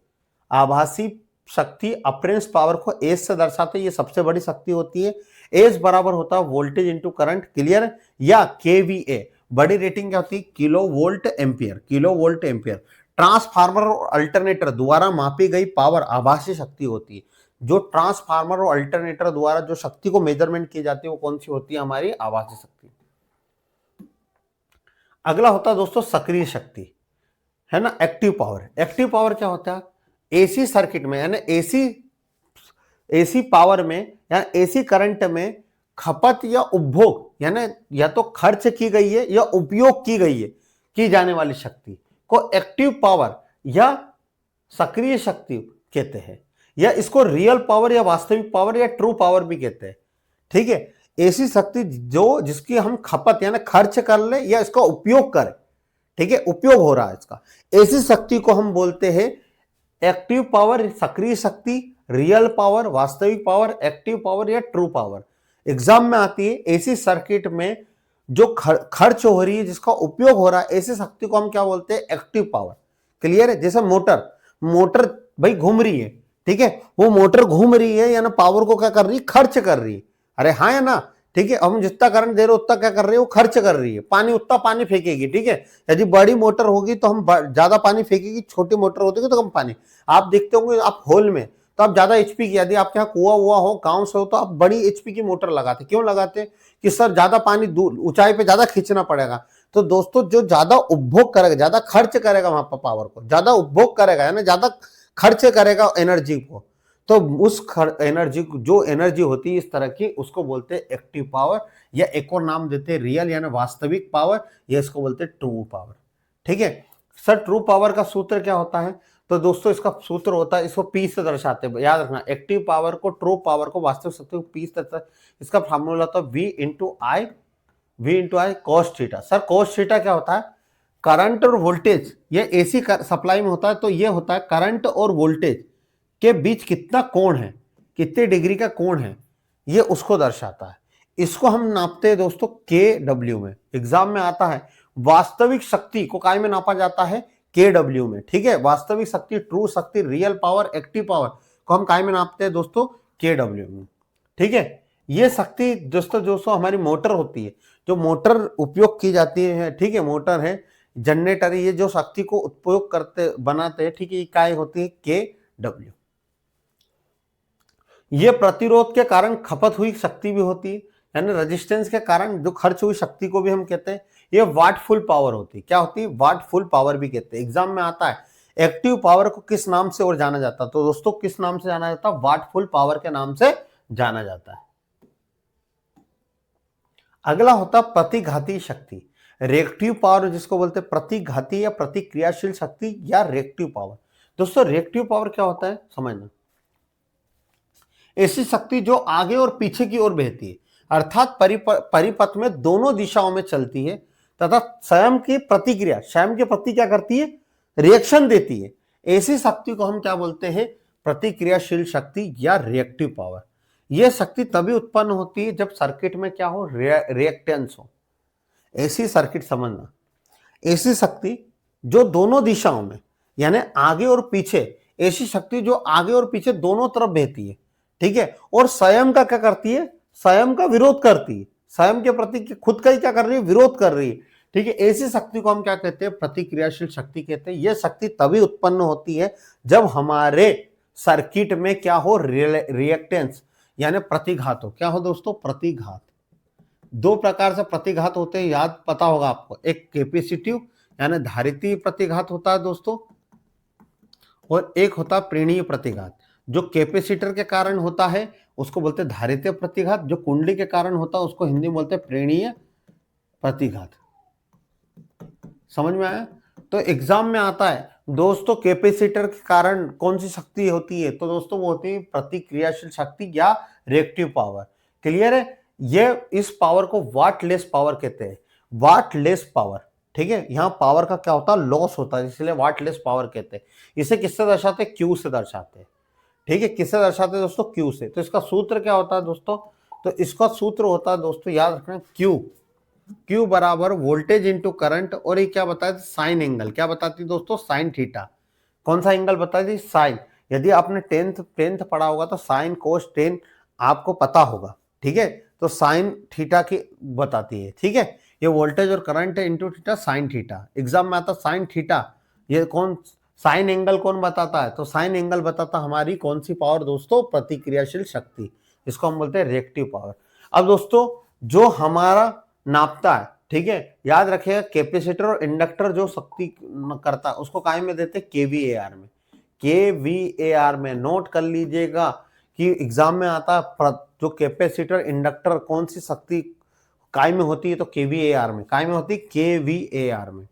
[SPEAKER 1] आभासी शक्ति अप्रेंस पावर को एज से दर्शाते हैं, ये सबसे बड़ी शक्ति होती है। एज बराबर होता है वोल्टेज इंटू करंट, क्लियर। या केवीए, बड़ी रेटिंग क्या होती है, kilo volt ampere, kilo volt ampere. Transformer और अल्टरनेटर द्वारा मापी गई पावर आभासी शक्ति होती है। जो ट्रांसफार्मर और अल्टरनेटर द्वारा जो शक्ति को मेजरमेंट की जाती है वो कौन सी होती है, हमारी आभासी शक्ति। अगला होता है दोस्तों सक्रिय शक्ति, है ना, एक्टिव पावर। एक्टिव पावर क्या होता है, एसी सर्किट में यानी एसी पावर में या एसी करंट में खपत या उपभोग यानी या तो खर्च की गई है या उपयोग की गई है की जाने वाली शक्ति को एक्टिव पावर या सक्रिय शक्ति कहते हैं, या इसको रियल पावर या वास्तविक पावर या ट्रू पावर भी कहते हैं। ठीक है, ऐसी शक्ति जो जिसकी हम खपत यानी खर्च कर ले या इसका उपयोग करें, ठीक है, उपयोग हो रहा है इसका, ऐसी शक्ति को हम बोलते हैं एक्टिव पावर, सक्रिय शक्ति, रियल पावर, वास्तविक पावर, एक्टिव पावर या ट्रू पावर। एग्जाम में आती है ऐसी सर्किट में जो खर्च हो रही है, जिसका उपयोग हो रहा है, ऐसी शक्ति को हम क्या बोलते हैं, एक्टिव पावर। क्लियर है। जैसे मोटर भाई घूम रही है, ठीक है, वो मोटर घूम रही है यानी पावर को क्या कर रही है, खर्च कर रही है। अरे हाँ या ना, ठीक है, हम जितना करंट दे रहे उतना क्या कर रही है, वो खर्च कर रही है, पानी उतना पानी फेंकेगी। ठीक है, यदि बड़ी मोटर होगी तो हम ज्यादा पानी फेंकेगी, छोटी मोटर होती है तो कम पानी। आप देखते होंगे आप होल में तो आप ज्यादा एचपी की, यदि आपके यहाँ कुआ हुआ हो, गांव से हो, तो आप बड़ी एचपी की मोटर लगाते। क्यों लगाते, कि सर ज्यादा पानी दूर ऊंचाई पे ज्यादा खींचना पड़ेगा। तो दोस्तों जो ज्यादा उपभोग करेगा, ज्यादा खर्च करेगा वहां पर पावर को, ज्यादा उपभोग करेगा यानी ज्यादा खर्च करेगा एनर्जी को, तो उस एनर्जी जो एनर्जी होती है इस तरह की, उसको बोलते हैं एक्टिव पावर, या एक और नाम देते हैं रियल यानी वास्तविक पावर, या इसको बोलते हैं ट्रू पावर। ठीक है सर, ट्रू पावर का सूत्र क्या होता है, तो दोस्तों इसका सूत्र होता है, इसको पी से दर्शाते हैं, याद रखना, एक्टिव पावर को, ट्रू पावर को, वास्तविक शक्ति को पी से, इसका फार्मूला होता है V into I cos theta. Sir cos theta क्या होता है, करंट और वोल्टेज, ये एसी सप्लाई में होता है, तो ये होता है करंट और वोल्टेज के बीच कितना कोण है, कितने डिग्री का कोण है, ये उसको दर्शाता है। इसको हम नापते हैं दोस्तों KW में, एग्जाम में आता है। वास्तविक शक्ति को काय में नापा जाता है, KW में। ठीक है, वास्तविक शक्ति, ट्रू शक्ति, रियल पावर, एक्टिव पावर को हम काय में नापते हैं दोस्तों, KW में। ठीक है, ये शक्ति दोस्तों हमारी मोटर होती है, जो मोटर उपयोग की जाती है। ठीक है, मोटर है, जनरेटर, ये जो शक्ति को उपयोग करते बनाते हैं, ठीक है, इकाई होती है KW। ये प्रतिरोध के कारण खपत हुई शक्ति भी होती है, यानी रेजिस्टेंस के कारण जो खर्च हुई शक्ति को भी हम कहते हैं। ये वाट फुल पावर होती है, क्या होती है, वाट फुल पावर भी कहते हैं। एग्जाम में आता है एक्टिव पावर को किस नाम से और जाना जाता है, तो दोस्तों किस नाम से जाना जाता है, वाट फुल पावर के नाम से जाना जाता है। अगला होता है प्रतिघाती शक्ति, रिएक्टिव पावर, जिसको बोलते हैं प्रतिघाती या प्रतिक्रियाशील शक्ति या रिएक्टिव पावर। दोस्तों रिएक्टिव पावर क्या होता है समझना, ऐसी शक्ति जो आगे और पीछे की ओर बहती है, अर्थात परिपथ में दोनों दिशाओं में चलती है तथा स्वयं की प्रतिक्रिया, स्वयं के प्रति क्या करती है, रिएक्शन देती है। ऐसी शक्ति को हम क्या बोलते हैं, प्रतिक्रियाशील शक्ति या रिएक्टिव पावर। यह शक्ति तभी उत्पन्न होती है जब सर्किट में क्या हो, रिएक्टेंस हो। ऐसी सर्किट समझना, ऐसी शक्ति जो दोनों दिशाओं में यानी आगे और पीछे, ऐसी शक्ति जो आगे और पीछे दोनों तरफ बहती है, ठीक है, और स्वयं का क्या करती है, स्वयं का विरोध करती है, स्वयं के प्रति खुद का ही क्या कर रही है, विरोध कर रही है। ठीक है, ऐसी शक्ति को हम क्या कहते हैं, प्रतिक्रियाशील शक्ति कहते हैं। यह शक्ति तभी उत्पन्न होती है जब हमारे सर्किट में क्या हो, रिएक्टेंस यानी प्रतिघात हो। क्या हो दोस्तों, प्रतिघात। दो प्रकार से प्रतिघात होते हैं, याद पता होगा आपको, एक कैपेसिटिव यानी धारितीय प्रतिघात होता है दोस्तों, और एक होता है प्रेरणीय प्रतिघात। जो कैपेसिटर के कारण होता है उसको बोलते हैं धारितीय प्रतिघात, जो कुंडली के कारण होता है उसको हिंदी में बोलते हैं प्रेरणीय प्रतिघात। समझ में आया। तो एग्जाम में आता है दोस्तों कैपेसिटर के कारण कौन सी शक्ति होती है, तो दोस्तों वो होती है प्रतिक्रियाशील शक्ति या रिएक्टिव पावर। क्लियर है। ये इस पावर को वाटलेस पावर कहते हैं, वाटलेस पावर। ठीक है, यहाँ पावर का क्या होता है, लॉस होता है, इसलिए वाटलेस पावर कहते हैं। इसे किससे दर्शाते हैं, क्यू से दर्शाते हैं। ठीक है, किससे दर्शाते हैं दोस्तों, क्यू से। तो इसका सूत्र क्या होता है दोस्तों, तो इसका सूत्र होता है दोस्तों, याद रखना, क्यू बराबर वोल्टेज इंटू करंट, और ये क्या बताया, साइन एंगल। क्या बताती दोस्तों, साइन थीटा। कौन सा एंगल बताती, साइन, यदि आपने टेंथ पढ़ा होगा तो साइन कोस टेन आपको पता होगा, ठीक है। तो साइन थीटा की बताती है, ठीक है। ये वोल्टेज और करंट है into theta sine theta. Exam में आता साइन थीटा, ये कौन साइन एंगल कौन बताता है? तो साइन एंगल बताता हमारी कौन सी पावर दोस्तों? प्रतिक्रियाशील शक्ति, इसको हम बोलते हैं रिएक्टिव पावर। अब दोस्तों जो हमारा नापता है, ठीक है, याद रखिएगा कैपेसिटर और इंडक्टर जो शक्ति करता है उसको काय में देते हैं? केवीएआर में। केवीएआर में नोट कर लीजिएगा कि एग्जाम में आता है जो कैपेसिटर इंडक्टर कौन सी शक्ति काय में होती है? तो केवीएआर में। काय में होती है? केवीएआर में,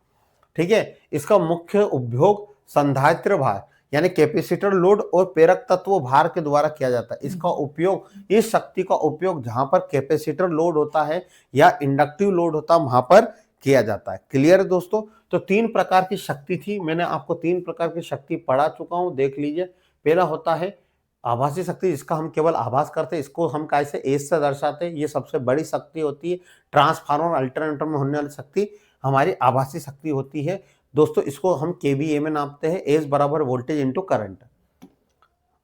[SPEAKER 1] ठीक है। इसका मुख्य उपयोग संधारित्र भार यानी कैपेसिटर लोड और प्रेरक तत्व भार के द्वारा किया जाता है। इसका उपयोग, इस शक्ति का उपयोग जहां पर कैपेसिटर लोड होता है या इंडक्टिव लोड होता है वहां पर किया जाता है। क्लियर है दोस्तों? तो 3 प्रकार की शक्ति थी, मैंने आपको 3 प्रकार की शक्ति पढ़ा चुका हूं, देख लीजिए। पहला होता है आभासी शक्ति, जिसका हम केवल आभास करते हैं, इसको हम कैसे? एस से दर्शाते हैं। ये सबसे बड़ी शक्ति होती है। ट्रांसफार्मर अल्टरनेटर में होने वाली शक्ति हमारी आभासी शक्ति होती है दोस्तों। इसको हम केवीए में नापते हैं, एस बराबर वोल्टेज इंटू करंट।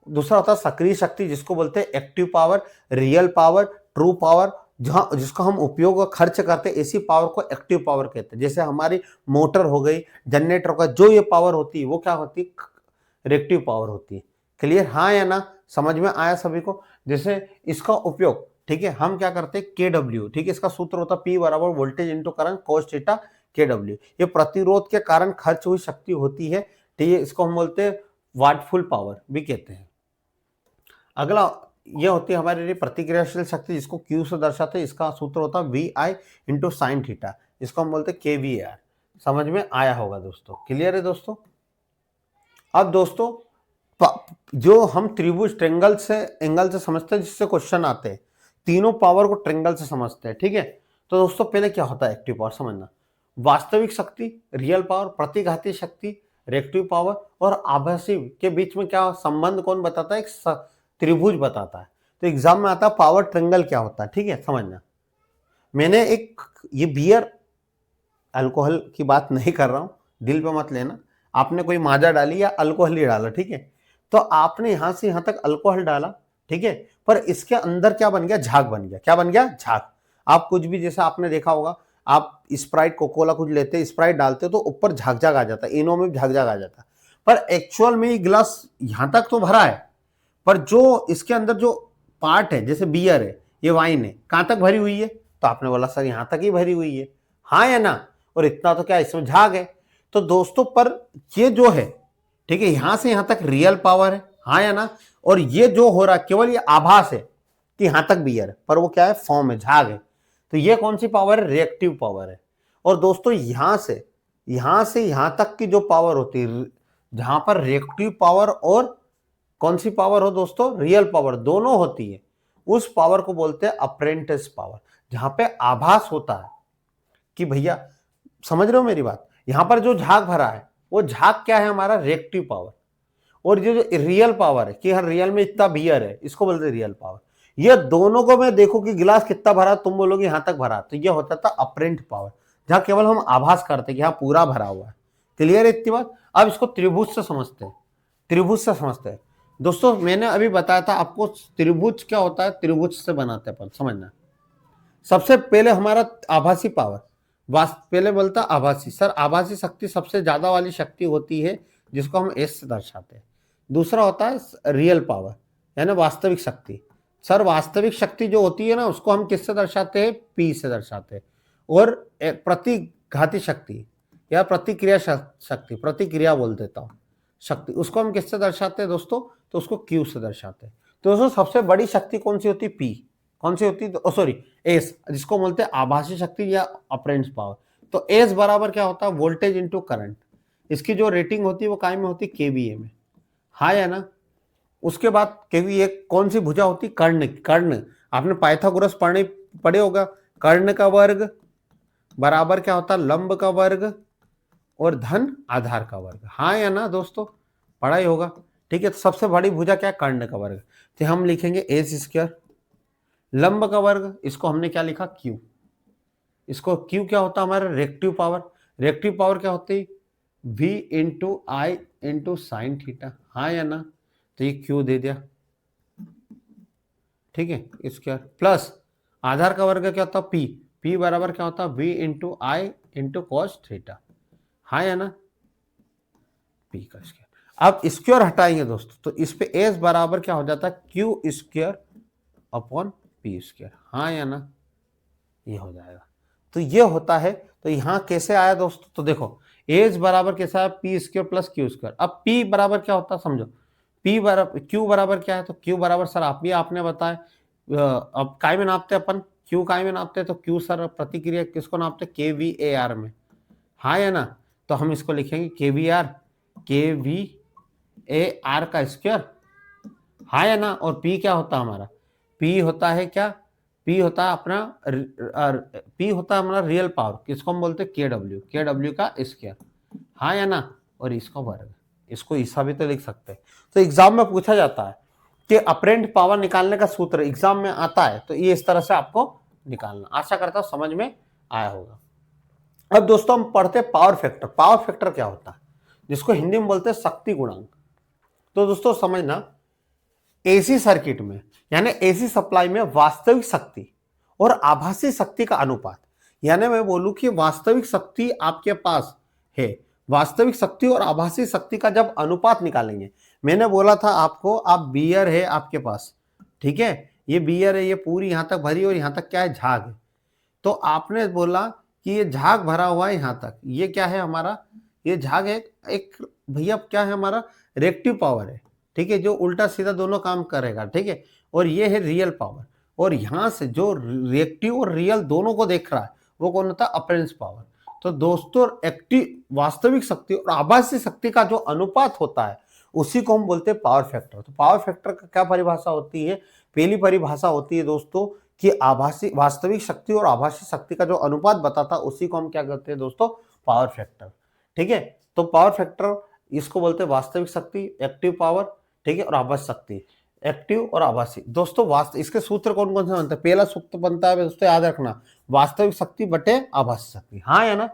[SPEAKER 1] दूसरा होता है सक्रिय शक्ति, जिसको बोलते हैं active power, real power, true power, जहां जिसका हम उपयोग खर्च करते हैं, ऐसी पावर को एक्टिव पावर कहते हैं। जैसे हमारी मोटर हो गई, जनरेटर हो गया, जो ये पावर होती है वो क्या होती है? रिएक्टिव पावर होती है। क्लियर? हाँ या ना? समझ में आया सभी को? जैसे इसका उपयोग, ठीक है, हम क्या करते हैं? के डब्ल्यू, ठीक है, इसका सूत्र होता है पी बराबर voltage into current cos theta के डब्ल्यू। ये प्रतिरोध के कारण खर्च हुई शक्ति होती है, ठीक है। इसको हम बोलते हैं वाटफुल पावर भी कहते हैं। अगला ये होती है हमारे लिए प्रतिक्रियाशील शक्ति, जिसको क्यू से दर्शाते हैं। इसका सूत्र होता है V I into sine theta, इसको हम बोलते हैं के वी आर। समझ में आया होगा दोस्तों? क्लियर है दोस्तों? अब दोस्तों जो हम त्रिभुज ट्रेंगल से एंगल से समझते हैं, जिससे क्वेश्चन आते हैं, तीनों पावर को ट्रेंगल से समझते हैं, ठीक है। तो दोस्तों पहले क्या होता है एक्टिव पावर समझना। वास्तविक शक्ति, रियल पावर, प्रतिघाती शक्ति, रिएक्टिव पावर और आभासी के बीच में क्या संबंध कौन बताता है? एक त्रिभुज बताता है। तो एग्जाम में आता है पावर ट्रेंगल क्या होता है, ठीक है, समझना। मैंने एक ये बियर अल्कोहल की बात नहीं कर रहा हूं, दिल पे मत लेना। आपने कोई माजा डाली या अल्कोहल ही डाला, ठीक है, तो आपने यहां से यहां तक अल्कोहल डाला, ठीक है, पर इसके अंदर क्या बन गया? झाग बन गया। क्या बन गया? झाग। आप कुछ भी, जैसे आपने देखा होगा, आप स्प्राइट कोकोला कुछ लेते, स्प्राइट डालते तो ऊपर झाग झाग आ जाता है, इनो में झाग झाग आ जाता है, पर एक्चुअल में ये गिलास यहां तक तो भरा है, पर जो इसके अंदर जो पार्ट है, जैसे बियर है, ये वाइन है, कहां तक भरी हुई है? तो आपने बोला सर यहां तक ही भरी हुई है। हाँ या ना? और इतना तो क्या इसमें झाग है। तो दोस्तों पर ये जो है, ठीक है, यहां से यहां तक रियल पावर है, हाँ या ना? और ये जो हो रहा है केवल ये आभास है कि यहां तक बियर है, पर वो क्या है? फॉर्म है, झाग है। तो ये कौन सी पावर है? रिएक्टिव पावर है। और दोस्तों यहां से यहां तक की जो पावर होती है, जहां पर रिएक्टिव पावर और कौन सी पावर हो दोस्तों? रियल पावर, दोनों होती है, उस पावर को बोलते हैं अप्रेंटिस पावर। जहां पे आभास होता है कि भैया, समझ रहे हो मेरी बात? यहां पर जो झाग भरा है वो झाग क्या है? हमारा रिएक्टिव पावर। और ये जो रियल पावर है कि हर रियल में इतना बियर है, इसको बोलते हैं रियल पावर। ये दोनों को मैं देखूं कि गिलास कितना भरा, तुम बोलोगे यहां तक भरा, तो ये होता था अप्रेंट पावर, जहां केवल हम आभास करते कि हाँ पूरा भरा हुआ है। क्लियर है इतनी बात? अब इसको त्रिभुज से समझते हैं, त्रिभुज से समझते हैं दोस्तों। मैंने अभी बताया था आपको त्रिभुज क्या होता है, त्रिभुज से बनाते हैं अपन, समझना। सबसे पहले हमारा आभासी पावर, पहले बोलता आभासी, सर आभासी शक्ति सबसे ज्यादा वाली शक्ति होती है, जिसको हम एस से दर्शाते हैं। दूसरा होता है रियल पावर यानी वास्तविक शक्ति। सर वास्तविक शक्ति जो होती है ना, उसको हम किससे दर्शाते हैं? पी से दर्शाते हैं। और प्रतिघाती शक्ति या प्रतिक्रिया शक्ति, प्रतिक्रिया बोल देता हूं शक्ति, उसको हम किससे दर्शाते हैं दोस्तों? तो उसको क्यू से दर्शाते हैं। तो दोस्तों सबसे बड़ी शक्ति कौन सी होती है? पी। कौन सी होती है? तो सॉरी एस, जिसको बोलते हैं आभासी शक्ति या अप्रेंट पावर। तो एस बराबर क्या होता है? Voltage into current. इसकी जो रेटिंग होती है वो काय में होती है? केवीए में। हाँ या ना? उसके बाद केवीए कौन सी भुजा होती? कर्ण। कर्ण आपने पाइथागोरस पढ़े होगा। कर्ण का वर्ग बराबर क्या होता है? लंब का वर्ग और धन आधार का वर्ग। हाँ या ना दोस्तों? पढ़ा ही होगा, ठीक है। तो सबसे बड़ी भुजा क्या है? कर्ण का वर्ग। तो हम लिखेंगे एस स्क्वायर। लंब का वर्ग, इसको हमने क्या लिखा? क्यू। इसको क्यू क्या होता है? हमारा रिएक्टिव पावर। रिएक्टिव पावर क्या होती है? V into I into sine theta. हाँ या ना? तो ये क्यू दे दिया, ठीक है, स्क्वायर प्लस आधार का वर्ग क्या होता है पी, पी बराबर क्या होता है V into I into cos theta, हाँ या ना, पी का स्क्वायर। अब स्क्वायर हटाएंगे दोस्तों तो इस पे एस बराबर क्या हो जाता है Q square upon P square, हाँ या ना, ये हो जाएगा। तो ये होता है, तो यहां कैसे आया दोस्तों, तो देखो एज बराबर कैसा है P square plus Q square. अब पी बराबर क्या होता है समझो, पी बराबर क्यू बराबर क्या है, तो क्यू बराबर सर आप भी आपने बताया, अब काय में नापते अपन, क्यू काय में नापते तो क्यू सर प्रतिक्रिया किसको नापते के वी ए आर में, हाँ या ना, तो हम इसको लिखेंगे के वी ए आर का स्क्वायर, हाँ या ना, और पी क्या होता है हमारा, पी होता है क्या, पी होता है अपना पी होता है हमारा रियल पावर, किसको हम बोलते हैं के डब्ल्यू का स्क्वायर, हाँ या ना, और इसका वर्ग, इसको ईसा भी तो लिख सकते हैं। तो एग्जाम में पूछा जाता है कि अपरेंट पावर निकालने का सूत्र एग्जाम में आता है, तो ये इस तरह से आपको निकालना, आशा करता हूं समझ में आया होगा। अब दोस्तों हम पढ़ते हैं पावर फैक्टर। पावर फैक्टर क्या होता है, जिसको हिंदी में बोलते हैं शक्ति गुणांक। तो दोस्तों समझना, एसी सर्किट में यानी एसी सप्लाई में वास्तविक शक्ति और आभासी शक्ति का अनुपात, यानी मैं बोलूं कि वास्तविक शक्ति आपके पास है, वास्तविक शक्ति और आभासी शक्ति का जब अनुपात निकालेंगे, मैंने बोला था आपको, आप बियर है आपके पास, ठीक है, ये बियर है, ये पूरी यहां तक भरी और यहां तक क्या है झाग है, तो आपने बोला कि ये झाग भरा हुआ है यहां तक, ये क्या है हमारा, ये झाग है एक भैया क्या है हमारा रिएक्टिव पावर है, ठीक है, जो उल्टा सीधा दोनों काम करेगा, ठीक है, और ये है रियल पावर, और यहां से जो रिएक्टिव और रियल दोनों को देख रहा है वो कौन होता है अपेरेंस पावर। तो दोस्तों एक्टिव वास्तविक शक्ति और आभासी शक्ति का जो अनुपात होता है उसी को हम बोलते हैं पावर फैक्टर। तो पावर फैक्टर का क्या परिभाषा होती है, पहली परिभाषा होती है दोस्तों कि आभासी वास्तविक शक्ति और आभासी शक्ति का जो अनुपात बताता उसी को हम क्या कहते हैं दोस्तों पावर फैक्टर, ठीक है। तो पावर फैक्टर इसको बोलते हैं वास्तविक शक्ति, एक्टिव पावर, ठीक है, और आभासी शक्ति, एक्टिव और आभासी। दोस्तों इसके सूत्र कौन कौन से बनते हैं, पहला सूत्र बनता है दोस्तों याद रखना वास्तविक शक्ति बटे आभासी शक्ति, हाँ या ना,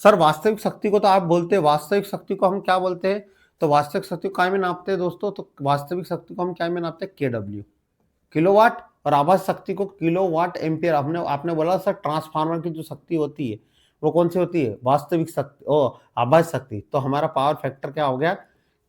[SPEAKER 1] सर वास्तविक शक्ति को तो आप बोलते हैं, वास्तविक शक्ति को हम क्या बोलते हैं, तो वास्तविक शक्ति को काय में नापते हैं दोस्तों, तो वास्तविक शक्ति को हम क्या में नापते हैं के डब्ल्यू किलोवाट, और आभासी शक्ति को किलोवाट एम्पियर। आपने बोला सर ट्रांसफार्मर की जो शक्ति होती है वो कौन सी होती है वास्तविक शक्ति आभासी शक्ति। तो हमारा पावर फैक्टर क्या हो गया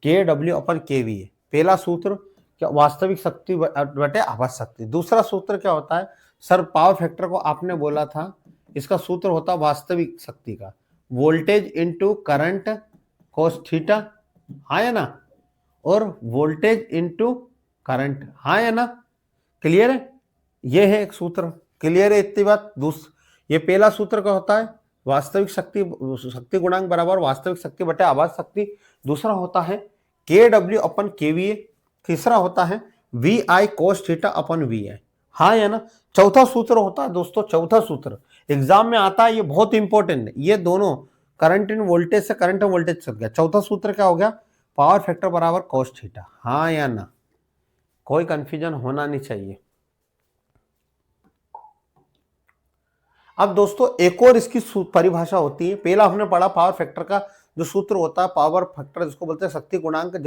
[SPEAKER 1] के डब्ल्यू अपन के वी है, पहला सूत्र क्या वास्तविक शक्ति बटे आभासी शक्ति। दूसरा सूत्र क्या होता है सर, पावर फैक्टर को आपने बोला था इसका सूत्र होता है वास्तविक शक्ति का voltage into current cos theta, हाँ या ना, और वोल्टेज इंटू करंट, हाँ या ना, क्लियर है, ये है एक सूत्र, क्लियर है इतनी बात। ये पहला सूत्र का होता है वास्तविक शक्ति गुणांक बराबर वास्तविक शक्ति बटे आभासी शक्ति। दूसरा होता है के डब्ल्यू अपन के वी ए। तीसरा होता है वी आई कोस थीटा अपन वी आई, हाँ या ना। चौथा सूत्र होता है दोस्तों, चौथा सूत्र एग्जाम में आता है, ये बहुत इंपॉर्टेंट है, ये दोनों करंट एंड वोल्टेज से करंट एंड वोल्टेज चल गया। चौथा सूत्र क्या हो गया पावर फैक्टर बराबर कोस थीटा, हाँ या ना, कोई कंफ्यूजन होना नहीं चाहिए। अब दोस्तों एक और इसकी परिभाषा होती है, पहला हमने पढ़ा पावर फैक्टर का जो सूत्र होता है पावर फैक्टर जिसको बोलते हैं शक्ति गुणांक,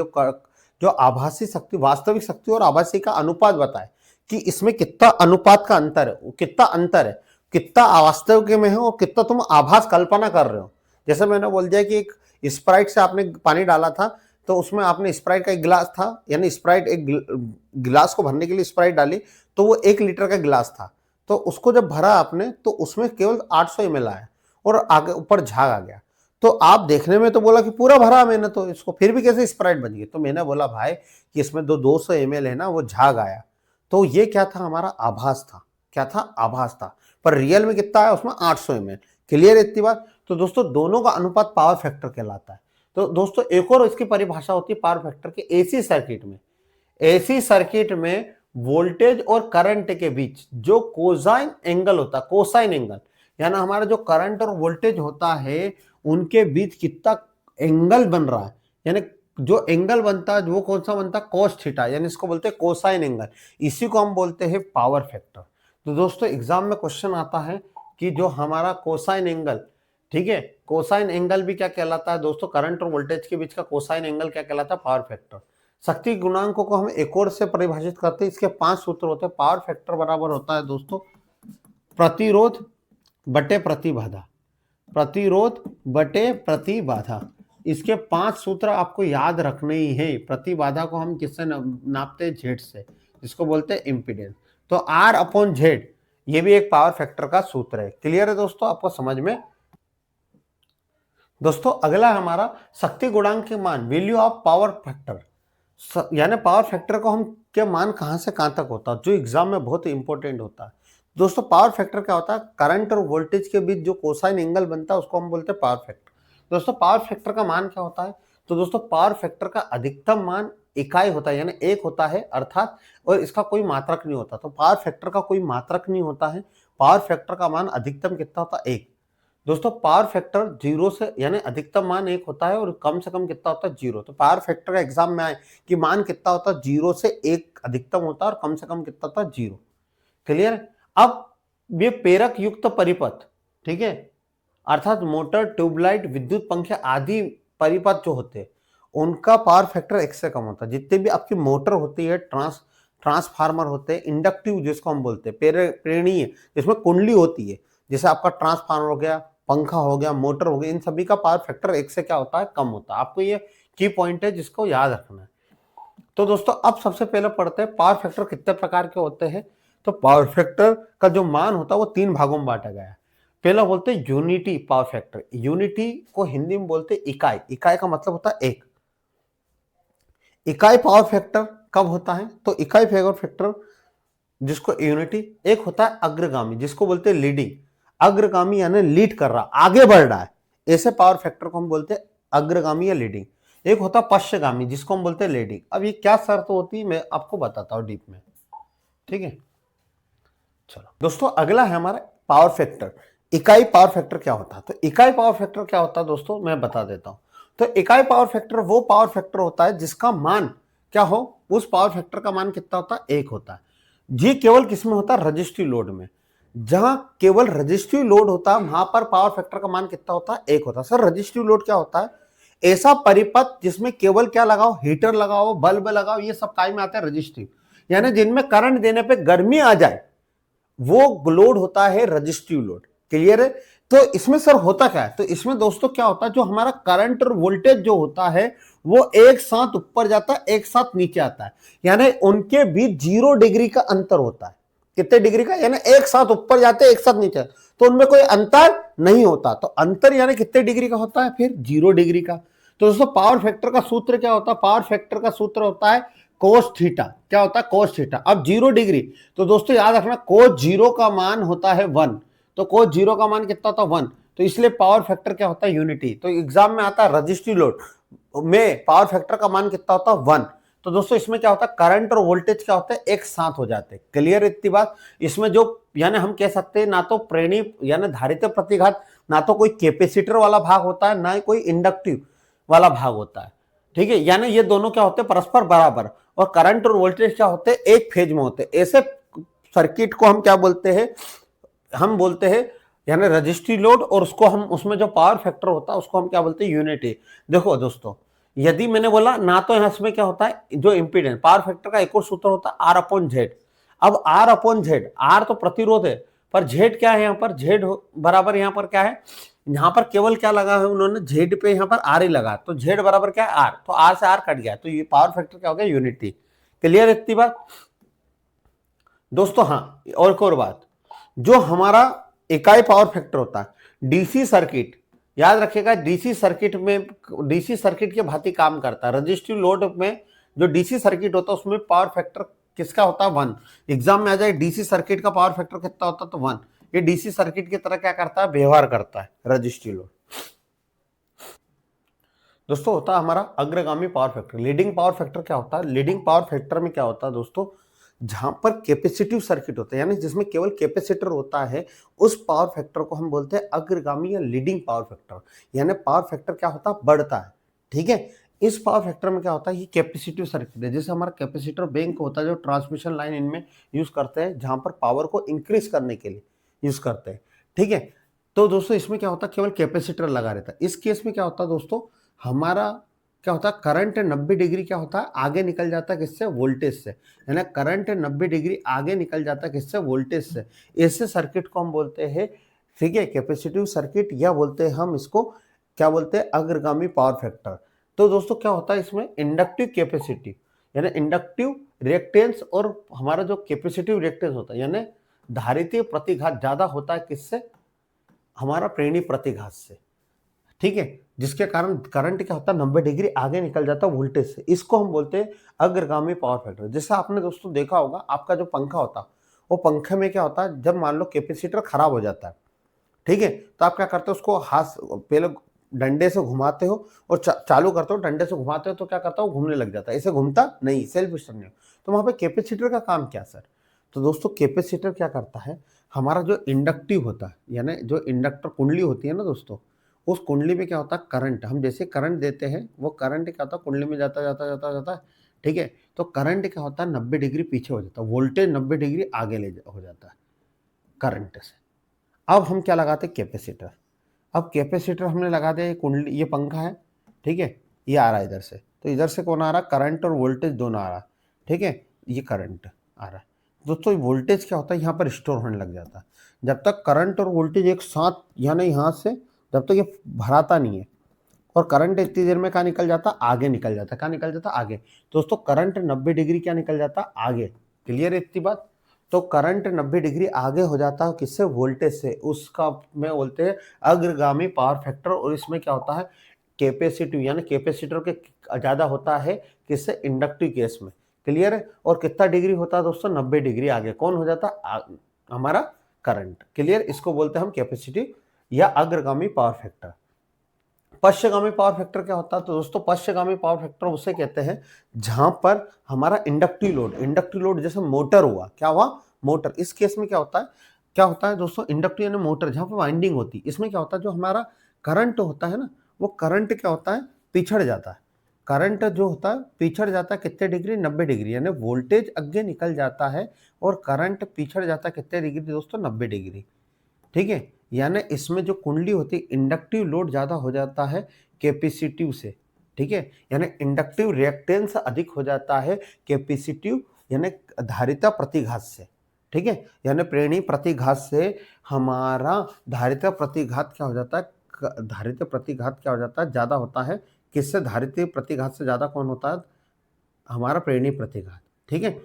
[SPEAKER 1] जो आभासी शक्ति वास्तविक शक्ति और आभासी का अनुपात बताए कि इसमें कितना अनुपात का अंतर है, कितना अंतर है, कितना वास्तविक में है और कितना तुम आभास कल्पना कर रहे हो। जैसे मैंने बोल दिया कि एक स्प्राइट से आपने पानी डाला था तो उसमें आपने स्प्राइट का एक गिलास था, यानी स्प्राइट एक गिलास को भरने के लिए स्प्राइट डाली तो वो 1 लीटर का गिलास था, तो उसको जब भरा आपने तो उसमें केवल 800 ml आया और आगे ऊपर झाग आ गया। तो आप देखने में तो बोला कि पूरा भरा मैंने तो इसको, फिर भी कैसे स्प्राइट बन गई, तो मैंने बोला भाई कि इसमें 200 ml है ना, वो झाग आया। तो ये क्या था हमारा आभास था, क्या था आभास था, पर रियल में कितना आया उसमें 800 ml। क्लियर है इतनी बात। तो दोस्तों दोनों का अनुपात पावर फैक्टर कहलाता है। तो दोस्तों एक और इसकी परिभाषा होती है पावर फैक्टर के एसी सर्किट में। एसी सर्किट में वोल्टेज और करंट के बीच जो कोसाइन एंगल होता है, कोसाइन एंगल यानी हमारा जो करंट और वोल्टेज होता है उनके बीच कितना एंगल बन रहा है, यानी जो एंगल बनता है वो कौन सा बनता है कोस थीटा, यानी इसको बोलते हैं कोसाइन एंगल, इसी को हम बोलते हैं पावर फैक्टर। तो दोस्तों एग्जाम में क्वेश्चन आता है कि जो हमारा कोसाइन एंगल, ठीक है, कोसाइन एंगल भी क्या कहलाता है दोस्तों, करंट और वोल्टेज के बीच का कोसाइन एंगल क्या कहलाता है पावर फैक्टर। शक्ति गुणांकों को हम एक और से परिभाषित करते हैं। इसके 5 सूत्र होते हैं। पावर फैक्टर बराबर होता है दोस्तों प्रतिरोध बटे प्रतिबाधा, प्रतिरोध बटे प्रतिबाधा। इसके 5 सूत्र आपको याद रखने ही है। प्रतिबाधा को हम किससे नापते हैं? जेड से, जिसको बोलते हैं इम्पीडेंस। तो आर अपॉन जेड ये भी एक पावर फैक्टर का सूत्र है। क्लियर है दोस्तों आपको समझ में? दोस्तों अगला हमारा शक्ति गुणांक के मान, वैल्यू ऑफ पावर फैक्टर, यानी पावर फैक्टर को हम के मान कहां से कहां तक होता है, जो एग्जाम में बहुत इंपॉर्टेंट होता है। दोस्तों पावर फैक्टर क्या होता है? करंट और वोल्टेज के बीच जो कोसाइन एंगल बनता है उसको हम बोलते हैं पावर फैक्टर। दोस्तों पावर फैक्टर का मान क्या होता है? तो दोस्तों पावर फैक्टर का अधिकतम मान इकाई होता है, यानी एक होता है अर्थात, और इसका कोई मात्रक नहीं होता। तो पावर फैक्टर का कोई मात्रक नहीं होता है। पावर फैक्टर का मान अधिकतम कितना होता है? 1। दोस्तों पावर फैक्टर 0 से, यानी अधिकतम मान 1 होता है और कम से कम कितना होता है? 0। तो पावर फैक्टर का एग्जाम में आए कि मान कितना होता है? 0 से 1 अधिकतम होता है और कम से कम कितना होता है? 0। क्लियर? अब ये प्रेरक युक्त परिपथ, ठीक है, अर्थात मोटर, ट्यूबलाइट, विद्युत पंखे आदि परिपथ जो होते हैं उनका पावर फैक्टर 1 से कम होता है। जितने भी आपकी मोटर होती है, ट्रांसफार्मर होते हैं, इंडक्टिव जिसको हम बोलते हैं, प्रेरणीय जिसमें कुंडली होती है, जैसे आपका ट्रांसफार्मर हो गया, पंखा हो गया, मोटर हो गया, इन सभी का पावर फैक्टर 1 से क्या होता है? कम होता है। आपको ये की पॉइंट है जिसको याद रखना है। तो दोस्तों अब सबसे पहले पढ़ते हैं पावर फैक्टर कितने प्रकार के होते हैं। तो पावर फैक्टर का जो मान होता है वो 3 भागों में बांटा गया है। पहला बोलते हैं यूनिटी पावर फैक्टर। यूनिटी को हिंदी में बोलते हैं इकाई। इकाई का मतलब होता है 1। इकाई पावर फैक्टर कब होता है? तो इकाई पावर फैक्टर जिसको यूनिटी, एक होता है अग्रगामी जिसको बोलते हैं लीडिंग। अग्रगामी यानी लीड कर रहा, आगे बढ़ रहा है, ऐसे पावर फैक्टर को हम बोलते हैं अग्रगामी या लीडिंग। एक होता है पश्चगामी जिसको हम बोलते हैं लीडिंग। अब ये क्या शर्त होती है मैं आपको बताता हूं डीप में, ठीक है। चलो दोस्तों अगला है हमारा पावर फैक्टर। इकाई पावर फैक्टर क्या होता है? तो इकाई पावर फैक्टर क्या होता है दोस्तों मैं बता देता हूं। तो इकाई पावर फैक्टर वो पावर फैक्टर होता है जिसका मान क्या हो, उस पावर फैक्टर का मान कितना होता है? 1 होता है। ये केवल किसमें होता है? रजिस्ट्री लोड में। जहां केवल रजिस्ट्री लोड होता है वहां पर पावर फैक्टर का मान कितना होता है? 1 होता है। सर रजिस्ट्री लोड क्या होता है? ऐसा परिपथ जिसमें केवल क्या लगाओ? हीटर लगाओ, बल्ब लगाओ, ये सब काम में आता है रजिस्ट्री, यानी जिनमें करंट देने पे गर्मी आ जाए वो लोड होता है रजिस्ट्री लोड। क्लियर है? तो इसमें सर होता क्या है? तो इसमें दोस्तों क्या होता है, जो हमारा करंट और वोल्टेज जो होता है वो एक साथ ऊपर जाता है, एक साथ नीचे आता है, यानी उनके बीच 0 डिग्री का अंतर होता है। कितने डिग्री का? यानी एक साथ ऊपर जाते हैं, एक साथ नीचे, तो उनमें कोई अंतर नहीं होता। तो अंतर यानी कितने डिग्री का होता है? फिर 0 डिग्री का। तो दोस्तों पावर फैक्टर का सूत्र क्या होता है? पावर फैक्टर का सूत्र होता है कोस थीटा। क्या होता है? Cos theta. अब 0 डिग्री, तो दोस्तों याद रखना कोस 0 का मान होता है 1। तो कोस 0 का मान कितना होता है? 1। तो इसलिए पावर फैक्टर क्या होता है? यूनिटी। तो एग्जाम में आता है रजिस्ट्री लोड में पावर फैक्टर का मान कितना होता है? 1। तो दोस्तों इसमें क्या होता है? करंट और वोल्टेज क्या होता है? एक साथ हो जाते हैं। क्लियर इतनी बात? इसमें जो यानी हम कह सकते हैं ना तो प्रेरणी यानी धारित प्रतिघात, ना तो कोई कैपेसिटर वाला भाग होता है, ना ही कोई इंडक्टिव वाला भाग होता है, ठीक है। यानी ये दोनों क्या होते हैं? परस्पर बराबर। और करंट और वोल्टेज क्या होते हैं? एक फेज में होते हैं। ऐसे सर्किट को हम क्या बोलते हैं? हम बोलते हैं यानी रजिस्ट्री लोड, और उसको हम उसमें जो पावर फैक्टर होता है उसको हम क्या बोलते हैं? यूनिटी। देखो दोस्तों यदि मैंने बोला ना तो यहाँ इसमें क्या होता है? जो इंपीडेंस, पावर फैक्टर का एक और सूत्र होता है आर अपॉन जेड। अब आर अपॉन जेड, आर तो प्रतिरोध है पर जेड क्या है? यहाँ पर जेड बराबर यहाँ पर क्या है? यहाँ पर केवल क्या लगा है उन्होंने? जेड पे यहाँ पर आर ही लगा, तो जेड बराबर क्या है? आर। तो आर से आर कट गया, तो ये पावर फैक्टर क्या हो गया? यूनिटी। क्लियर इतनी बात दोस्तों? हाँ, और एक और बात, जो हमारा इकाई पावर फैक्टर होता है डीसी सर्किट, याद रखिएगा डीसी सर्किट में, डीसी सर्किट के भांति काम करता है। रजिस्ट्री लोड में जो डीसी सर्किट होता है उसमें पावर फैक्टर किसका होता है? 1। एग्जाम में आ जाए डीसी सर्किट का पावर फैक्टर कितना होता है? तो 1। ये डीसी सर्किट की तरह क्या करता है? व्यवहार करता है रजिस्ट्री लोड। दोस्तों होता है हमारा अग्रगामी power factor. Leading power factor क्या होता है? लीडिंग पावर फैक्टर में क्या होता है दोस्तों? जहां पर कैपेसिटिव सर्किट होता है, यानी जिसमें केवल कैपेसिटर होता है, उस पावर फैक्टर को हम बोलते हैं अग्रगामी या लीडिंग पावर फैक्टर। यानी पावर फैक्टर क्या होता है? बढ़ता है, ठीक है। इस पावर फैक्टर में क्या होता है? ये कैपेसिटिव सर्किट है। जैसे हमारा कैपेसिटर बैंक होता है जो ट्रांसमिशन लाइन इनमें यूज करते हैं, जहां पर पावर को इंक्रीज करने के लिए यूज करते हैं, ठीक है। तो दोस्तों इसमें क्या होता है? केवल कैपेसिटर लगा रहता है। इस केस में क्या होता है दोस्तों? हमारा क्या होता है, करंट 90 डिग्री क्या होता है, आगे निकल जाता है किससे, वोल्टेज से, है ना। करंट 90 डिग्री आगे निकल जाता है किससे, वोल्टेज से। ऐसे सर्किट को हम बोलते हैं, ठीक है, कैपेसिटिव सर्किट, या बोलते हैं हम इसको क्या बोलते हैं, अग्रगामी पावर फैक्टर। तो दोस्तों क्या होता है इसमें, इंडक्टिव कैपेसिटिव यानी इंडक्टिव रिएक्टेंस, और हमारा जो कैपेसिटिव रिएक्टेंस होता है यानी धारितीय प्रतिघात ज्यादा होता है किससे, हमारा प्रेरणी प्रतिघात से, ठीक है, जिसके कारण करंट क्या होता है 90 डिग्री आगे निकल जाता है वोल्टेज से। इसको हम बोलते हैं अग्रगामी पावर फैक्टर। जैसा आपने दोस्तों देखा होगा, आपका जो पंखा होता है, वो पंखे में क्या होता है, जब मान लो कैपेसिटर खराब हो जाता है, ठीक है, तो आप क्या करते हो, उसको हाथ पहले डंडे से घुमाते हो और चालू करते हो, डंडे से घुमाते हो तो क्या करता हो, घूमने लग जाता है। इसे घूमता नहीं, सेल्फ स्टार्ट नहीं हो। तो वहां पे कैपेसिटर का काम क्या सर, तो दोस्तों कैपेसिटर क्या करता है, हमारा जो इंडक्टिव होता है यानी जो इंडक्टर कुंडली होती है ना दोस्तों, उस कुंडली में क्या होता है, करंट, हम जैसे करंट देते हैं, वो करंट क्या होता है, कुंडली में जाता जाता जाता जाता है, ठीक है। तो करंट क्या होता है, 90 डिग्री पीछे हो जाता है, वोल्टेज 90 डिग्री आगे हो जाता है करंट से। अब हम क्या लगाते हैं, कैपेसिटर। अब कैपेसिटर हमने लगा दिया, ये कुंडली, ये पंखा है, ठीक है, ये आ रहा है इधर से, तो इधर से कौन आ रहा है, करंट और वोल्टेज दोनों आ रहा है, ठीक है, ये करंट आ रहा है। दोस्तों वोल्टेज क्या होता है, यहाँ पर स्टोर होने लग जाता है। जब तक करंट और वोल्टेज एक साथ यानी यहाँ से जब तक ये भराता नहीं है, और करंट इतनी देर में कहाँ निकल जाता, आगे निकल जाता, कहाँ निकल जाता, आगे। दोस्तों करंट 90 डिग्री क्या निकल जाता, आगे। क्लियर है इतनी बात। तो करंट 90 डिग्री आगे हो जाता है किससे, वोल्टेज से, उसका में बोलते हैं अग्रगामी पावर फैक्टर। और इसमें क्या होता है, कैपेसिटिव यानी कैपेसिटर के ज्यादा होता है किससे, इंडक्टिव केस में। क्लियर है। और कितना डिग्री होता है दोस्तों, 90 डिग्री आगे कौन हो जाता, हमारा करंट। क्लियर। इसको बोलते हैं हम कैपेसिटिव या अग्रगामी पावर फैक्टर। पश्चगामी पावर फैक्टर क्या होता है, तो दोस्तों पश्चगामी पावर फैक्टर उसे कहते हैं जहां पर हमारा इंडक्टिव लोड जैसे मोटर हुआ, क्या हुआ, मोटर। इस केस में क्या होता है दोस्तों, इंडक्टिव यानी मोटर, जहां पर वाइंडिंग होती है, इसमें क्या होता है, जो हमारा करंट होता है ना, वो करंट क्या होता है, पिछड़ जाता है। करंट जो होता है पिछड़ जाता है कितने डिग्री, 90 डिग्री, यानी वोल्टेज आगे निकल जाता है और करंट पिछड़ जाता है कितने डिग्री दोस्तों, 90 डिग्री। ठीक है। यानी इसमें जो कुंडली होती है, इंडक्टिव लोड ज्यादा हो जाता है कैपेसिटिव से। ठीक है। यानी इंडक्टिव रिएक्टेंस अधिक हो जाता है कैपेसिटिव यानी धारिता प्रतिघात से। ठीक है। यानी प्रेरणी प्रतिघात से हमारा धारिता प्रतिघात क्या हो जाता है, धारिता प्रतिघात क्या हो जाता है, ज्यादा होता है। किससे, धारिता प्रतिघात से ज्यादा कौन होता है, हमारा प्रेरणी प्रतिघात। ठीक है।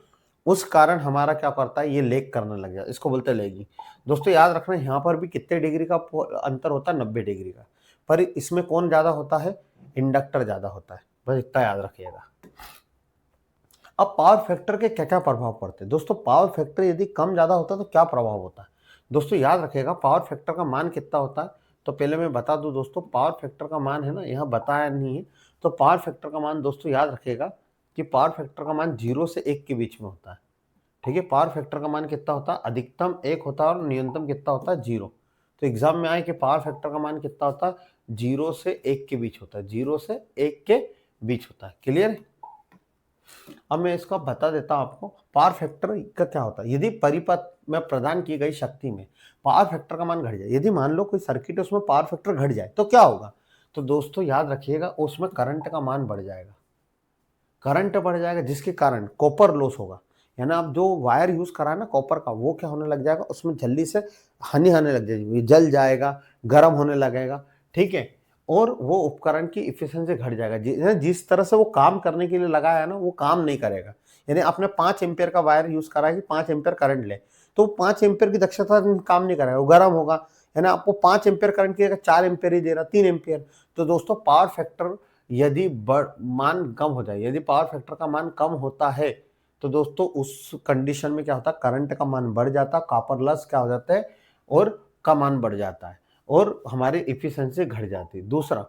[SPEAKER 1] उस कारण हमारा क्या करता है, ये लेग करने लग जाता है, इसको बोलते हैं लेगिंग। दोस्तों याद रखना, यहाँ पर भी कितने डिग्री का अंतर होता है, 90 डिग्री का। पर इसमें कौन ज्यादा होता है, इंडक्टर ज्यादा होता है, बस इतना याद रखिएगा। अब पावर फैक्टर के क्या क्या प्रभाव पड़ते हैं दोस्तों, पावर फैक्टर यदि कम ज्यादा होता है तो क्या प्रभाव होता है। दोस्तों याद रखिएगा, पावर फैक्टर का मान कितना होता है, तो पहले मैं बता दूं दोस्तों, पावर फैक्टर का मान है ना, यहाँ बताया नहीं है, तो पावर फैक्टर का मान दोस्तों याद रखिएगा कि पावर फैक्टर का मान 0 से 1 के बीच में होता है। ठीक है। पावर फैक्टर का मान कितना होता है, अधिकतम 1 होता है और न्यूनतम कितना होता है, 0। तो एग्जाम में आए कि पावर फैक्टर का मान कितना होता है, 0 से 1 के बीच होता है, 0 से 1 के बीच होता है। क्लियर है। अब मैं इसको बता देता हूं आपको, पावर फैक्टर का क्या होता है। यदि परिपथ में प्रदान की गई शक्ति में पावर फैक्टर का मान घट जाए, यदि मान लो कोई सर्किट है उसमें पावर फैक्टर घट जाए तो क्या होगा, तो दोस्तों याद रखिएगा उसमें करंट का मान बढ़ जाएगा। करंट बढ़ जाएगा जिसके कारण कॉपर लॉस होगा, यानी आप जो वायर यूज करा है ना कॉपर का, वो क्या होने लग जाएगा, उसमें जल्दी से हानि आने लग जाएगी, जल जाएगा, गर्म होने लगेगा। ठीक है। और वो उपकरण की इफिशियंसी घट जाएगा, जिस तरह से वो काम करने के लिए लगाया है ना, वो काम नहीं करेगा। यानी आपने 5 एम्पियर का वायर यूज करा है कि 5 एम्पियर करंट ले, तो 5 एम्पियर की दक्षता काम नहीं करेगा, वो गर्म होगा। यानी आपको 5 एम्पियर करंट की जगह 4 एम्पियर ही दे रहा, 3 एम्पियर। तो दोस्तों पावर फैक्टर यदि मान कम हो जाए, यदि पावर फैक्टर का मान कम होता है, तो दोस्तों उस कंडीशन में क्या होता है, करंट का मान बढ़ जाता है, कॉपर लॉस क्या हो जाता है और का मान बढ़ जाता है और हमारी इफिशियंसी घट जाती है। दूसरा,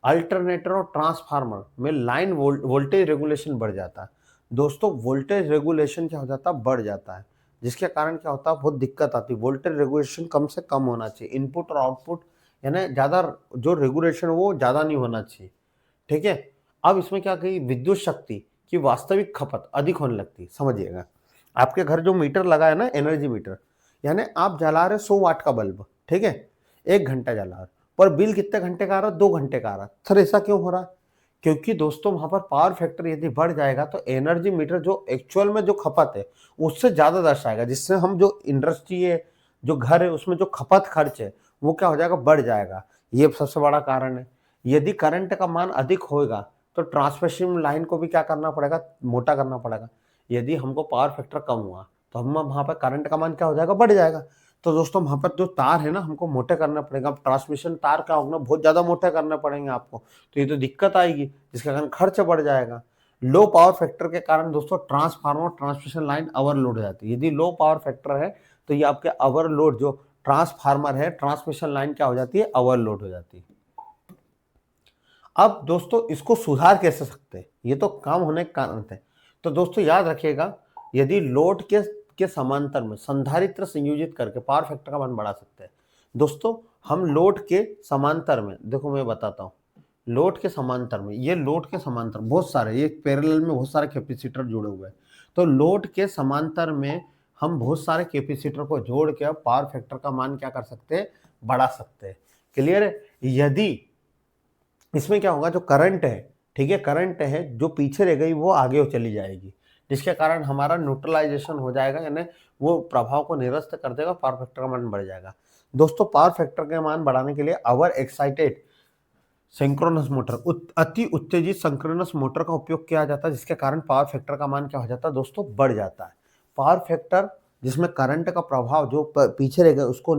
[SPEAKER 1] अल्टरनेटर और ट्रांसफार्मर में लाइन वोल्टेज रेगुलेशन बढ़ जाता है। दोस्तों वोल्टेज रेगुलेशन क्या हो जाता है, बढ़ जाता है, जिसके कारण क्या होता है, बहुत दिक्कत आती है। वोल्टेज रेगुलेशन कम से कम होना चाहिए, इनपुट और आउटपुट यानी ज्यादा जो रेगुलेशन वो ज्यादा नहीं होना चाहिए। ठीक है। अब इसमें क्या कही, विद्युत शक्ति की वास्तविक खपत अधिक होने लगती है। समझिएगा, आपके घर जो मीटर लगा है ना, एनर्जी मीटर, यानी आप जला रहे 100 वाट का बल्ब, ठीक है, 1 घंटा जला रहे, पर बिल कितने घंटे का आ रहा है, 2 घंटे का आ रहा है। सर ऐसा क्यों हो रहा है, क्योंकि दोस्तों वहां पर पावर फैक्टर यदि बढ़ जाएगा तो एनर्जी मीटर जो एक्चुअल में जो खपत है उससे ज्यादा दर्शाएगा, जिससे हम जो इंडस्ट्री है, जो घर है, उसमें जो खपत खर्च है वो क्या हो जाएगा, बढ़ जाएगा। ये सबसे बड़ा कारण है। यदि करंट का मान अधिक होगा तो ट्रांसमिशन लाइन को भी क्या करना पड़ेगा, मोटा करना पड़ेगा। यदि हमको पावर फैक्टर कम हुआ तो हम वहां पर करंट का मान क्या हो जाएगा, बढ़ जाएगा। तो दोस्तों वहां पर जो तार है ना हमको मोटे करना पड़ेगा। अब ट्रांसमिशन तार क्या होगा, बहुत ज्यादा मोटे करने पड़ेंगे आपको, तो ये तो दिक्कत आएगी, जिसके कारण खर्च बढ़ जाएगा। लो पावर फैक्टर के कारण दोस्तों ट्रांसफार्मर ट्रांसमिशन लाइन ओवरलोड हो जाती है। यदि लो पावर फैक्टर है तो ये आपके ओवरलोड, जो ट्रांसफार्मर है, ट्रांसमिशन लाइन क्या हो जाती है, ओवरलोड हो जाती है। अब दोस्तों इसको सुधार कैसे सकते हैं, ये तो काम होने के कारण थे। तो दोस्तों याद रखिएगा, यदि लोड के समांतर में संधारित्र संयोजित करके पावर फैक्टर का मान बढ़ा सकते हैं। दोस्तों हम लोड के समांतर में, देखो मैं बताता हूँ, लोड के समांतर में, ये लोड के समांतर बहुत सारे, ये पैरेलल में बहुत सारे कैपेसिटर जुड़े हुए हैं। तो लोड के समांतर में हम बहुत सारे कैपेसिटर को जोड़ के पावर फैक्टर का मान क्या कर सकते हैं, बढ़ा सकते हैं। क्लियर है। यदि इसमें क्या होगा, जो करंट है, ठीक है, करंट है जो पीछे रह गई वो आगे चली जाएगी, जिसके कारण हमारा न्यूट्रलाइजेशन हो जाएगा, यानी वो प्रभाव को निरस्त कर देगा, पावर फैक्टर का मान बढ़ जाएगा। दोस्तों पावर फैक्टर का मान बढ़ाने के लिए ओवर एक्साइटेड सिंक्रोनस मोटर, अति उत्तेजित सिंक्रोनस मोटर का उपयोग किया जाता है, जिसके कारण पावर फैक्टर का मान क्या हो जाता है दोस्तों, बढ़ जाता है। पावर फैक्टर जिसमें करंट का प्रभाव जो पीछे रह गया उसको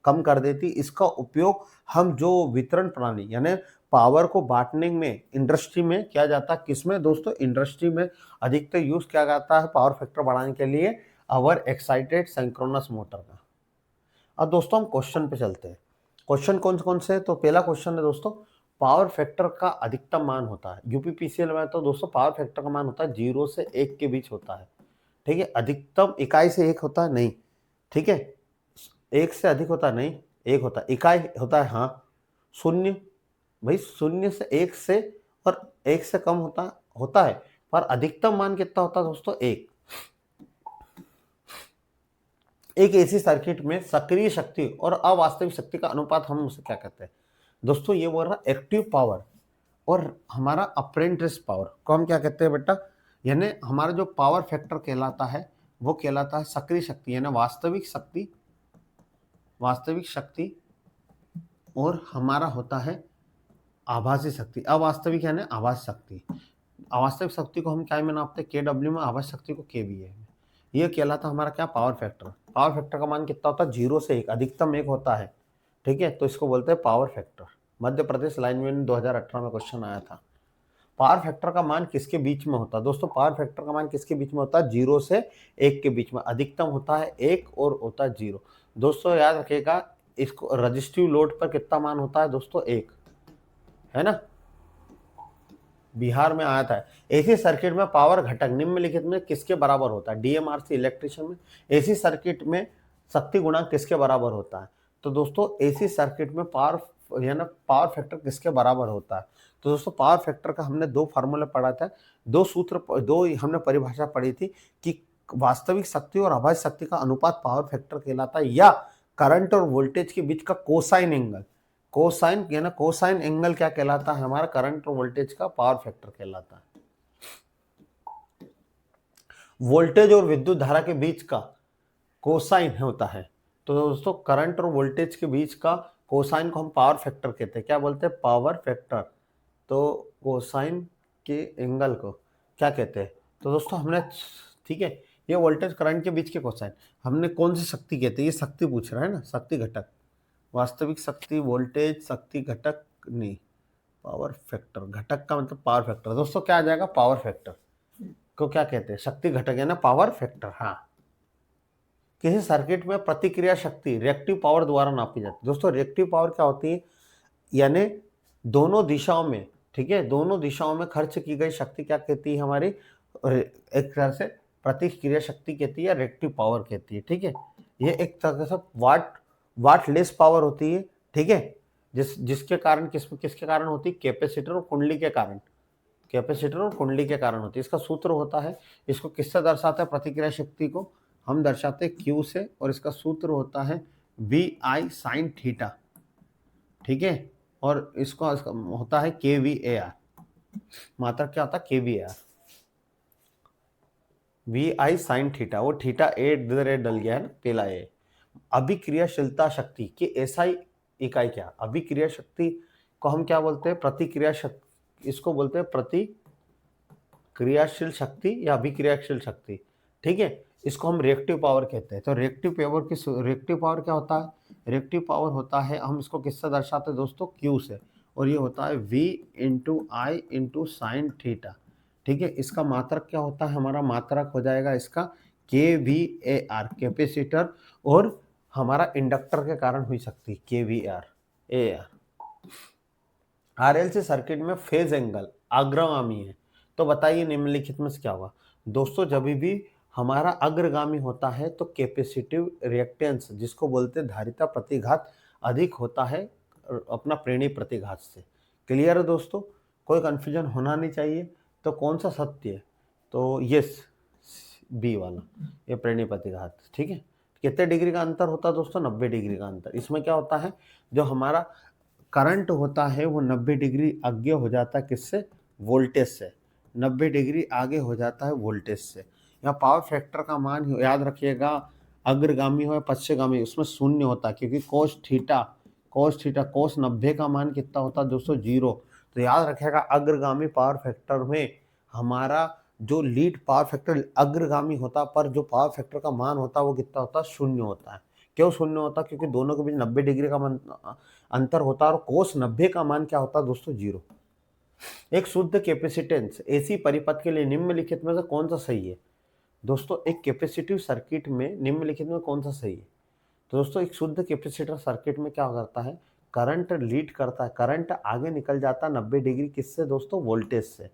[SPEAKER 1] कम कर देती, इसका उपयोग हम जो वितरण प्रणाली यानी पावर को बांटने में इंडस्ट्री में किया जाता है। किसमें दोस्तों, इंडस्ट्री में अधिकतर यूज किया जाता है पावर फैक्टर बढ़ाने के लिए ओवर एक्साइटेड सिंक्रोनस मोटर का। अब दोस्तों हम क्वेश्चन पे चलते हैं। क्वेश्चन कौन कौन से, तो पहला क्वेश्चन है दोस्तों, पावर फैक्टर का अधिकतम मान होता है यूपीपीसीएल में, तो दोस्तों पावर फैक्टर का मान होता है 0 से 1 के बीच होता है। ठीक है, अधिकतम इकाई से 1 होता है नहीं, ठीक है, 1 से अधिक होता है नहीं, 1 होता है, इकाई होता है हाँ, शून्य, भाई शून्य से 1 से और 1 से कम होता है, पर अधिकतम मान कितना होता है दोस्तों, 1। एक एसी सर्किट में सक्रिय शक्ति और अवास्तविक शक्ति का अनुपात हम उसे क्या कहते हैं दोस्तों, ये बोल रहा एक्टिव पावर और हमारा अप्रेंटिस पावर को हम क्या कहते हैं बेटा, यानी हमारा जो पावर फैक्टर कहलाता है वो कहलाता है सक्रिय शक्ति, यानी वास्तविक शक्ति, वास्तविक शक्ति, और हमारा होता है आभासी शक्ति। अवास्तविक यानी आभासी शक्ति, अवास्तविक शक्ति को हम क्या में नापते हैं, केडब्ल्यू में, आभासी शक्ति को केवीए में। ये कहलाता हमारा क्या, पावर फैक्टर। पावर फैक्टर का मान कितना होता है, 0 से 1, अधिकतम 1 होता है, ठीक है, तो इसको बोलते हैं पावर फैक्टर। मध्य प्रदेश लाइनमैन 2018 में क्वेश्चन आया था। पावर फैक्टर का मान किसके बीच में होता है दोस्तों, पावर फैक्टर का मान किसके बीच में होता है, 0 से 1 के बीच में, अधिकतम होता है 1 और होता है 0। दोस्तों याद रखिएगा, इसको रजिस्टिव लोड पर कितना मान होता है दोस्तों, 1, है ना, बिहार में आया था। एसी सर्किट में पावर घटक निम्नलिखित में किसके बराबर होता है, डीएमआरसी इलेक्ट्रिशियन में एसी सर्किट में शक्ति गुणांक किसके बराबर होता है, तो दोस्तों एसी सर्किट में पावर यानी पावर फैक्टर किसके बराबर होता है, तो दोस्तों पावर फैक्टर का हमने 2 फार्मूला पढ़ा था, 2 सूत्र, 2 हमने परिभाषा पढ़ी थी कि वास्तविक शक्ति और आभासी शक्ति का अनुपात पावर फैक्टर कहलाता है, या करंट और वोल्टेज के बीच का कोसाइन एंगल, कोसाइन यानी कोसाइन एंगल क्या कहलाता है, हमारा करंट और वोल्टेज का पावर फैक्टर कहलाता है। वोल्टेज और विद्युत धारा के बीच का कोसाइन होता है, तो दोस्तों करंट और वोल्टेज के बीच का कोसाइन को हम पावर फैक्टर कहते हैं, क्या बोलते हैं, पावर फैक्टर। तो कोसाइन के एंगल को क्या कहते हैं, तो दोस्तों हमने, ठीक है, ये वोल्टेज करंट के बीच के कोसाइन, हमने कौन सी शक्ति कहते हैं, ये शक्ति पूछ रहा है ना, शक्ति घटक, वास्तविक शक्ति, वोल्टेज, शक्ति घटक नहीं, पावर फैक्टर, घटक का मतलब पावर फैक्टर। दोस्तों क्या आ जाएगा, पावर फैक्टर को क्या कहते हैं, शक्ति घटक है ना, पावर फैक्टर। हाँ, किसी सर्किट में प्रतिक्रिया शक्ति रिएक्टिव पावर द्वारा नापी जाती है। दोस्तों रिएक्टिव पावर क्या होती है, यानी दोनों दिशाओं में, ठीक है, दोनों दिशाओं में खर्च की गई शक्ति क्या कहती है हमारी, एक तरह से प्रतिक्रिया शक्ति कहती है, रिएक्टिव पावर कहती है, ठीक है। ये एक तरह से वाट लेस पावर होती है, ठीक है, जिसके कारण किसके कारण होती है, कैपेसिटर और कुंडली के कारण, कैपेसिटर और कुंडली के कारण होती है। इसका सूत्र होता है, इसको किससे दर्शाते हैं, प्रतिक्रिया शक्ति को हम दर्शाते हैं Q से, और इसका सूत्र होता है VI sin थीटा, ठीक है, और इसको होता है KVAR, मात्रक क्या होता है KVAR, VI sin थीटा, वो थीटा ए इधर ए डल गया है ना, पहला ए। अभिक्रियाशीलता शक्ति की एसआई इकाई क्या, अभिक्रिया शक्ति को हम क्या बोलते हैं, प्रतिक्रिया शक्ति, इसको बोलते हैं प्रतिक्रियाशील शक्ति या अभिक्रियाशील शक्ति, ठीक है। इसको हम रिएक्टिव पावर कहते हैं। तो रिएक्टिव पावर क्या होता है, रिएक्टिव पावर होता है, हम इसको किससे दर्शाते हैं दोस्तों, Q से, और ये होता है V into I into sine theta, ठीक है। इसका मात्रक क्या होता है, हमारा मात्रक हो जाएगा इसका KVAR, कैपेसिटर और हमारा इंडक्टर के कारण हुई शक्ति KVAR। RLC सर्किट में फेज एंगल अग्रगामी है, तो बताइए निम्नलिखित में से क्या होगा दोस्तों। जब भी हमारा अग्रगामी होता है तो कैपेसिटिव रिएक्टेंस, जिसको बोलते हैं धारिता प्रतिघात, अधिक होता है अपना प्रेरणी प्रतिघात से। क्लियर है दोस्तों, कोई कंफ्यूजन होना नहीं चाहिए। तो कौन सा सत्य है, तो यस बी वाला, ये प्रेरणी प्रतिघात, ठीक है। कितने डिग्री का अंतर होता है दोस्तों, 90 डिग्री का अंतर। इसमें क्या होता है, जो हमारा करंट होता है वो 90 डिग्री आगे हो जाता है किससे, वोल्टेज से, 90 डिग्री आगे हो जाता है वोल्टेज से। यहाँ पावर फैक्टर का मान याद रखिएगा, अग्रगामी हो या पश्चिमगामी, उसमें शून्य होता है, क्योंकि कोस 90 का मान कितना होता है दोस्तों, 0। तो याद रखिएगा अग्रगामी पावर फैक्टर में हमारा जो लीड पावर फैक्टर अग्रगामी होता, पर जो पावर फैक्टर का मान होता है वो कितना होता है, 0 होता है। क्यों 0 होता है, क्योंकि दोनों के बीच 90 डिग्री का अंतर होता है, और कोस 90 का मान क्या होता है दोस्तों, 0। एक शुद्ध कैपेसिटेंस एसी परिपथ के लिए निम्नलिखित में से कौन सा सही है दोस्तों। एक कैपेसिटिव सर्किट में निम्नलिखित में कौन सा सही है, तो दोस्तों एक शुद्ध कैपेसिटर सर्किट में क्या करता है, करंट लीड करता है, करंट आगे निकल जाता है 90 डिग्री किससे दोस्तों, वोल्टेज से।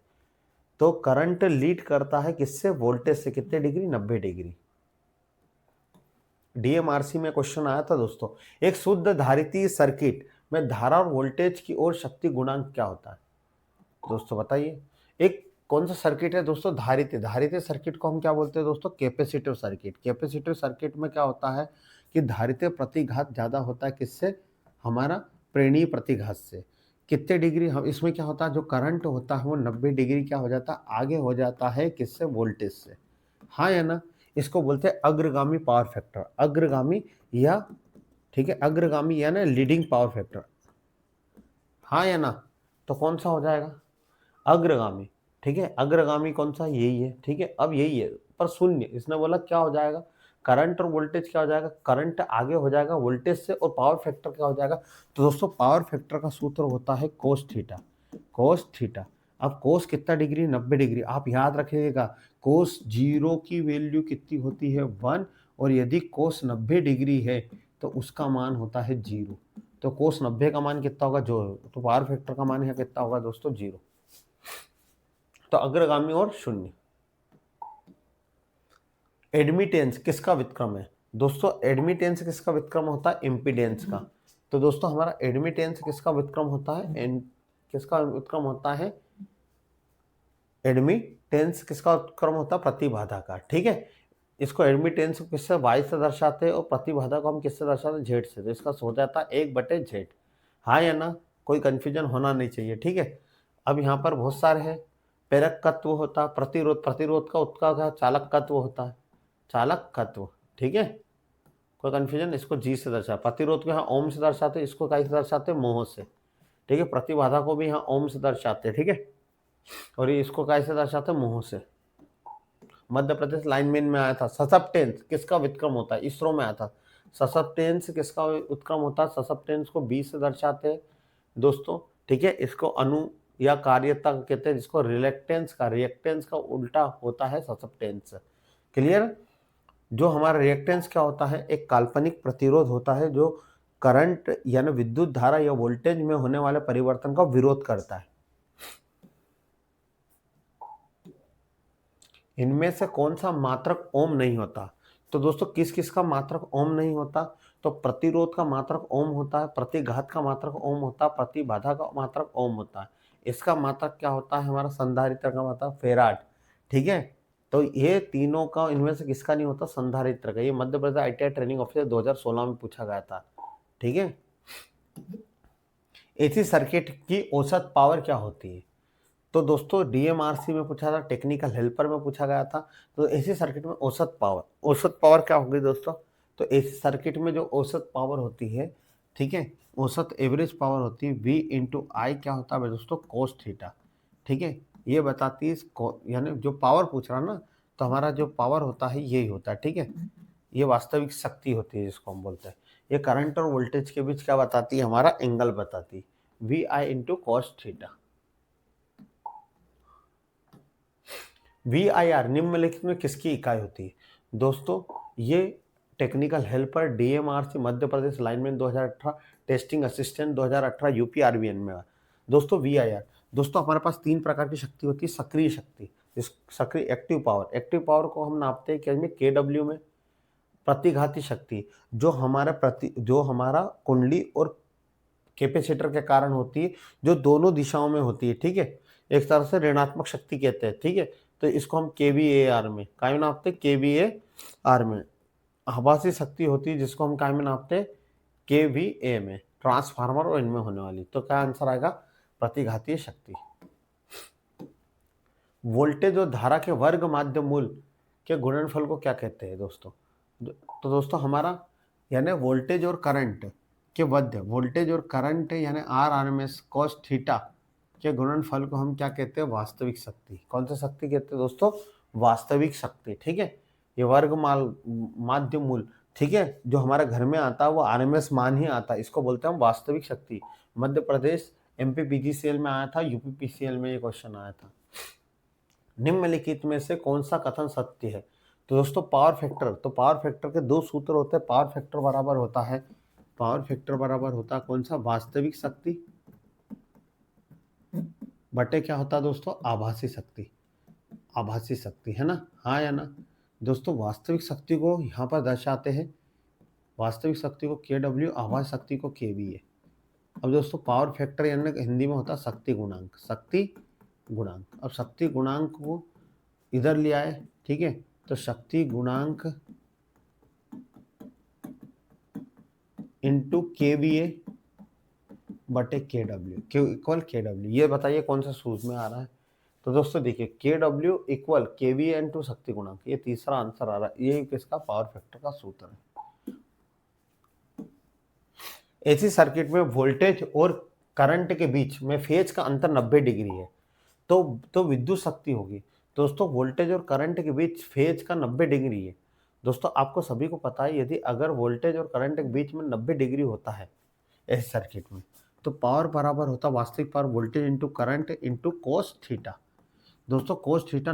[SPEAKER 1] तो करंट लीड करता है किससे, वोल्टेज से, कितने डिग्री, 90 डिग्री। डीएमआरसी में क्वेश्चन आया था दोस्तों, एक शुद्ध धारितीय सर्किट में धारा और वोल्टेज की ओर शक्ति गुणांक क्या होता है दोस्तों, बताइए। एक कौन सा सर्किट है दोस्तों, धारितीय सर्किट को हम क्या बोलते हैं दोस्तों, कैपेसिटिव सर्किट। कैपेसिटिव सर्किट में क्या होता है कि धारितीय प्रतिघात ज्यादा होता है किससे, हमारा प्रेरणीय प्रतिघात से। कितने डिग्री, हम इसमें क्या होता है, जो करंट होता है वो 90 डिग्री क्या हो जाता है, आगे हो जाता है किससे, वोल्टेज से। हाँ या ना, इसको बोलते हैं अग्रगामी पावर फैक्टर, अग्रगामी या, ठीक है, अग्रगामी या ना लीडिंग पावर फैक्टर। हाँ या ना, तो कौन सा हो जाएगा, अग्रगामी, ठीक है। अग्रगामी कौन सा, यही है, ठीक है। अब यही है पर शून्य, इसने बोला क्या हो जाएगा, करंट और वोल्टेज क्या हो जाएगा, करंट आगे हो जाएगा वोल्टेज से, और पावर फैक्टर क्या हो जाएगा। तो दोस्तों पावर फैक्टर का सूत्र होता है कोस थीटा। अब कोस कितना डिग्री, 90 डिग्री। आप याद रखिएगा कोस 0 की वैल्यू कितनी होती है, 1, और यदि कोस 90 डिग्री है तो उसका मान होता है 0। तो कोस 90 का मान कितना होगा, जो, तो पावर फैक्टर का मान यहाँ कितना होगा दोस्तों, 0। तो अग्रगामी और शून्य। एडमिटेंस किसका व्युत्क्रम है दोस्तों, एडमिटेंस किसका व्युत्क्रम होता है, इम्पीडेंस का। तो दोस्तों हमारा एडमिटेंस किसका व्युत्क्रम होता है, किसका व्युत्क्रम होता है, एडमिटेंस किसका व्युत्क्रम होता है, प्रतिबाधा का, ठीक है। इसको एडमिटेंस को किससे, वाई से दर्शाते हैं, और प्रतिबाधा को हम किससे दर्शाते हैं, जेड से। तो इसका हो जाता है 1/Z। हाँ या ना, कोई कंफ्यूजन होना नहीं चाहिए, ठीक है। अब यहाँ पर बहुत सारे हैं, प्रेरकत्व होता है, प्रतिरोध का उत्का क्या, चालकत्व होता है, चालकत्व, ठीक है। कोई कंफ्यूजन, इसको जी से दर्शा, प्रतिरोध को यहाँ ओम से दर्शाते, इसको कैसे दर्शाते, मोह से, ठीक है। प्रतिबाधा को भी यहाँ ओम से दर्शाते, ठीक है, और ये इसको कैसे दर्शाते, मोह से। मध्य प्रदेश लाइनमैन में आया था। ससेप्टेंस किसका व्युत्क्रम होता है, इसरो में आया था। ससेप्टेंस किसका उत्क्रम होता है, ससेप्टेंस को बी से दर्शाते हैं दोस्तों, ठीक है। इसको अनु या कार्यता कहते हैं, जिसको रिएक्टेंस का उल्टा होता है ससेप्टेंस। क्लियर। जो हमारा रिएक्टेंस क्या होता है, एक काल्पनिक प्रतिरोध होता है जो करंट यानी विद्युत धारा या वोल्टेज में होने वाले परिवर्तन का विरोध करता है। इनमें से कौन सा मात्रक ओम नहीं होता, तो दोस्तों किस किस का मात्रक ओम नहीं होता, तो प्रतिरोध का मात्रक ओम होता है, प्रतिघात का मात्रक ओम होता है, प्रतिबाधा का मात्रक ओम होता है। इसका मात्रक क्या होता है, हमारा संधारित्र का मात्रक फेराड, ठीक है। तो ये तीनों का, इनमें से किसका नहीं होता, संधारित्र का। ये Madhya Pradesh ITI training officer 2016 में पूछा गया था, ठीक है। एसी सर्किट की औसत पावर क्या होती है, तो दोस्तों डीएमआरसी में पूछा था, टेक्निकल हेल्पर में पूछा गया था। तो एसी सर्किट में औसत पावर क्या होगी दोस्तों? तो एसी सर्किट में जो औसत पावर होती है, ठीक है, औसत एवरेज पावर होती है V इंटू आई क्या होता है दोस्तों? Cos theta. ठीक है, ये बताती है यानी जो पावर पूछ रहा ना, तो हमारा जो पावर होता है यही होता है। ठीक है, ये वास्तविक शक्ति होती है जिसको हम बोलते हैं। ये करंट और वोल्टेज के बीच क्या बताती है? हमारा एंगल बताती है, V I into cos theta. VIR निम्नलिखित में किसकी इकाई होती है? दोस्तों ये technical helper DMRC Madhya Pradesh lineman 2018, testing assistant 2018 UP RVN में। दोस्तों VIR, दोस्तों हमारे पास 3 प्रकार की शक्ति होती है। सक्रिय शक्ति, सक्रिय एक्टिव पावर को हम नापते हैं क्या में? KW में। प्रतिघाती शक्ति जो हमारा कुंडली और कैपेसिटर के कारण होती है, जो दोनों दिशाओं में होती है। ठीक है, एक तरह से ऋणात्मक शक्ति कहते हैं। ठीक है, तो इसको हम KVAR में काय में नापते हैं? KVAR में। आभासी शक्ति होती है जिसको हम काय में नापते हैं? KVA में, ट्रांसफार्मर और इनमें होने वाली। तो क्या आंसर आएगा? प्रतिघातीय शक्ति। वोल्टेज और धारा के वर्ग माध्य मूल के गुणनफल को क्या कहते हैं दोस्तों? तो दोस्तों हमारा यानी वोल्टेज और करंट के मध्य, वोल्टेज और करंट यानी RMS cos थीटा के गुणनफल को हम क्या कहते हैं? वास्तविक शक्ति। कौन सी शक्ति कहते हैं दोस्तों? वास्तविक शक्ति। ठीक है, ये वर्ग माध्य मूल, ठीक है, जो हमारे घर में आता है वो RMS मान ही आता है, इसको बोलते हैं हम वास्तविक शक्ति। मध्य प्रदेश MPPGCL में आया था, UPPCL में ये क्वेश्चन आया था। निम्नलिखित में से कौन सा कथन सत्य है? तो दोस्तों पावर फैक्टर, तो पावर फैक्टर के 2 सूत्र होते हैं। पावर फैक्टर बराबर होता है कौन सा? वास्तविक शक्ति बटे क्या होता है दोस्तों? आभासी शक्ति। आभासी शक्ति है ना, हाँ या ना? दोस्तों वास्तविक शक्ति को यहाँ पर दर्शाते हैं, वास्तविक शक्ति को KW, आभासी शक्ति को KVA। अब दोस्तों पावर फैक्टर यानी हिंदी में होता है शक्ति गुणांक। अब शक्ति गुणांक को इधर ले आए, ठीक है, तो शक्ति गुणांक इंटू KVA बटे KW, Q इक्वल KW। ये बताइए कौन सा सूत्र में आ रहा है? तो दोस्तों देखिए KW इक्वल KVA इंटू शक्ति गुणांक, ये तीसरा आंसर आ रहा है। ये किसका? पावर फैक्टर का सूत्र है। एसी सर्किट में वोल्टेज और करंट के बीच में फेज का अंतर 90 डिग्री है, तो विद्युत शक्ति होगी। दोस्तों वोल्टेज और करंट के बीच फेज का 90 डिग्री है। दोस्तों आपको सभी को पता है, यदि अगर वोल्टेज और करंट के बीच में 90 डिग्री होता है एसी सर्किट में, तो पावर बराबर होता वास्तविक power voltage into current into cos theta. दोस्तों कोस थीटा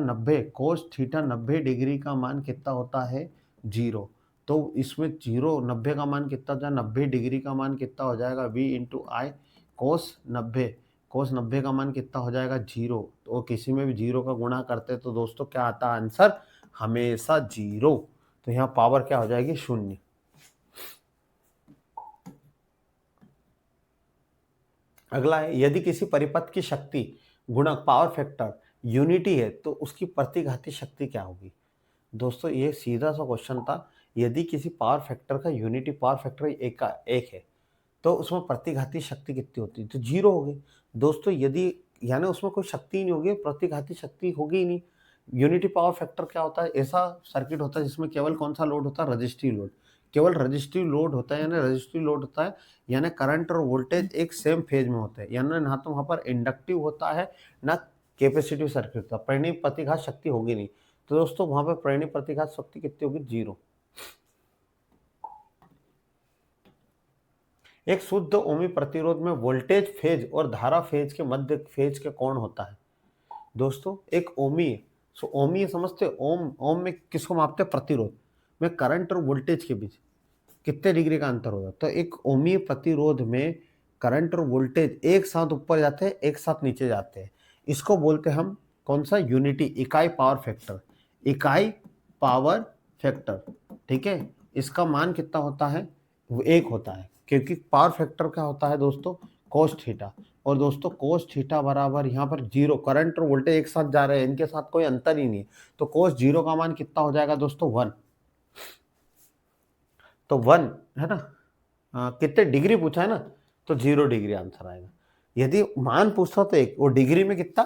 [SPEAKER 1] 90 डिग्री का मान कितना होता है? 0। तो इसमें 90 का मान कितना था? 90 डिग्री का मान कितना हो जाएगा? V इंटू आई कोस 90 का मान कितना हो जाएगा? 0। तो किसी में भी 0 का गुणा करते तो दोस्तों क्या आता है आंसर? हमेशा 0। तो यहाँ पावर क्या हो जाएगी? 0। अगला है, यदि किसी परिपथ की शक्ति गुणक पावर फैक्टर यूनिटी है तो उसकी प्रतिघाती शक्ति क्या होगी? दोस्तों ये सीधा सा क्वेश्चन था। यदि किसी पावर फैक्टर का यूनिटी पावर फैक्टर एक है तो उसमें प्रतिघाती शक्ति कितनी होती है? तो 0 होगी। दोस्तों यदि यानी उसमें कोई शक्ति ही नहीं होगी, प्रतिघाती शक्ति होगी ही नहीं। यूनिटी पावर फैक्टर क्या होता है? ऐसा सर्किट होता है जिसमें केवल कौन सा लोड होता है? Resistive load. केवल रजिस्टिव लोड होता है, यानी रजिस्टिव लोड होता है यानी करंट और वोल्टेज एक सेम फेज में होते हैं, यानी ना तो वहाँ पर इंडक्टिव होता है ना कैपेसिटिव सर्किट होता है। परिणीय प्रतिघात शक्ति होगी नहीं। तो दोस्तों वहाँ पर परिणीय प्रतिघात शक्ति कितनी होगी? 0। एक शुद्ध ओमी प्रतिरोध में वोल्टेज फेज और धारा फेज के मध्य फेज के कोण होता है। दोस्तों एक ओमी है, सो ओमी समझते ओम में किसको मापते हैं? प्रतिरोध में करंट और वोल्टेज के बीच कितने डिग्री का अंतर होगा? तो एक ओमी प्रतिरोध में करंट और वोल्टेज एक साथ ऊपर जाते हैं, एक साथ नीचे जाते हैं। इसको बोलते हैं हम कौन सा? यूनिटी, इकाई पावर फैक्टर। इकाई पावर फैक्टर, ठीक है, इसका मान कितना होता है? वो 1 होता है, क्योंकि पावर फैक्टर क्या होता है दोस्तों? Cos theta. और दोस्तों कोस थीटा बराबर यहाँ पर 0, करंट और वोल्टेज एक साथ जा रहे हैं, इनके साथ कोई अंतर ही नहीं है, तो कोस 0 का मान कितना हो जाएगा दोस्तों? 1। तो 1 है ना, कितने डिग्री पूछा है ना, तो 0 डिग्री आंसर आएगा। यदि मान पूछता तो 1, वो डिग्री में कितना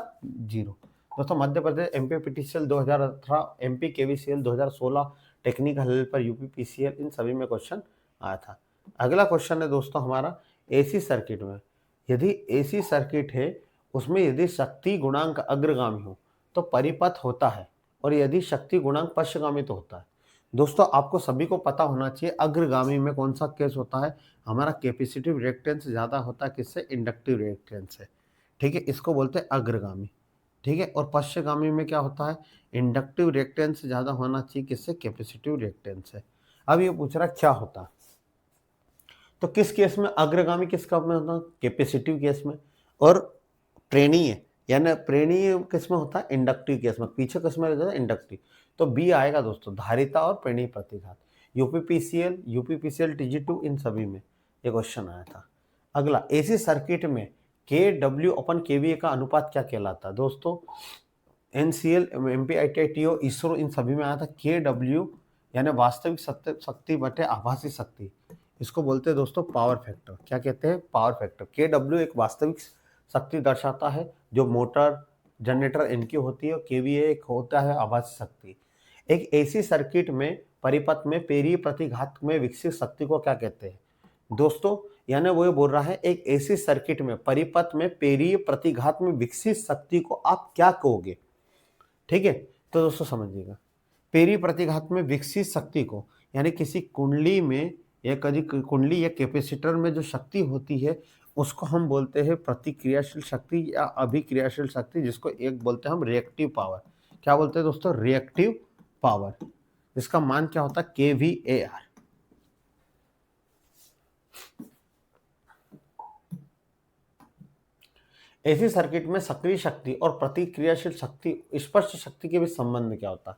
[SPEAKER 1] 0। दोस्तों Madhya Pradesh एमपीपीटीसीएल 2018, MP केवीसीएल 2016, technical helper UPPCL, इन सभी में क्वेश्चन आया था। अगला क्वेश्चन है दोस्तों हमारा एसी सर्किट में। यदि एसी सर्किट है उसमें यदि शक्ति गुणांक अग्रगामी हो तो परिपथ होता है, और यदि शक्ति गुणांक पश्चगामी तो होता है। दोस्तों आपको सभी को पता होना चाहिए अग्रगामी में कौन सा केस होता है, हमारा कैपेसिटिव रिएक्टेंस ज़्यादा होता है किससे, इंडक्टिव रिएक्टेंस से। ठीक है, इसको बोलते हैं अग्रगामी। ठीक है, और पश्चगामी में क्या होता है, इंडक्टिव रिएक्टेंस ज़्यादा होना चाहिए किससे, कैपेसिटिव रिएक्टेंस से। अब ये पूछ रहा क्या होता है, तो किस केस में अग्रगामी, किस कप में होता है, कैपेसिटिव केस में, और प्रेरणीय यानी प्रेरणीय किस में होता है, इंडक्टिव केस में। पीछे किस में रहता है, इंडक्टिव। तो बी आएगा दोस्तों, धारिता और प्रेरणीय प्रतिघात। यूपीपीसीएल टीजी2 इन सभी में ये क्वेश्चन आया था। अगला एसी सर्किट में के डब्ल्यू अपन केवीए का अनुपात क्या कहलाता है। दोस्तों एनसीएल, एमपीआईटीओ, इसरो, इन सभी में आया था के डब्ल्यू यानी वास्तविक शक्ति बटे आभासी शक्ति। इसको बोलते हैं दोस्तों पावर फैक्टर। क्या कहते हैं, पावर फैक्टर। के डब्ल्यू एक वास्तविक शक्ति दर्शाता है जो मोटर जनरेटर इनकी होती है, और केवीए एक होता है आभासी शक्ति। एक एसी सर्किट में परिपथ में पेरीय प्रतिघात में विकसित शक्ति को क्या कहते हैं। दोस्तों यानी वो ये बोल रहा है एक एसी सर्किट में परिपथ में पेरीय प्रतिघात में विकसित शक्ति को आप क्या कहोगे। ठीक है, तो दोस्तों समझिएगा, पेरीय प्रतिघात में विकसित शक्ति को यानी किसी कुंडली में या कभी कुंडली या कैपेसिटर में जो शक्ति होती है उसको हम बोलते हैं प्रतिक्रियाशील शक्ति या अभिक्रियाशील शक्ति, जिसको एक बोलते हैं हम रिएक्टिव पावर। क्या बोलते हैं दोस्तों, रिएक्टिव पावर। इसका मान क्या होता है, केवीएआर। एसी सर्किट में सक्रिय शक्ति और प्रतिक्रियाशील शक्ति, स्पष्ट शक्ति के बीच संबंध क्या होता है।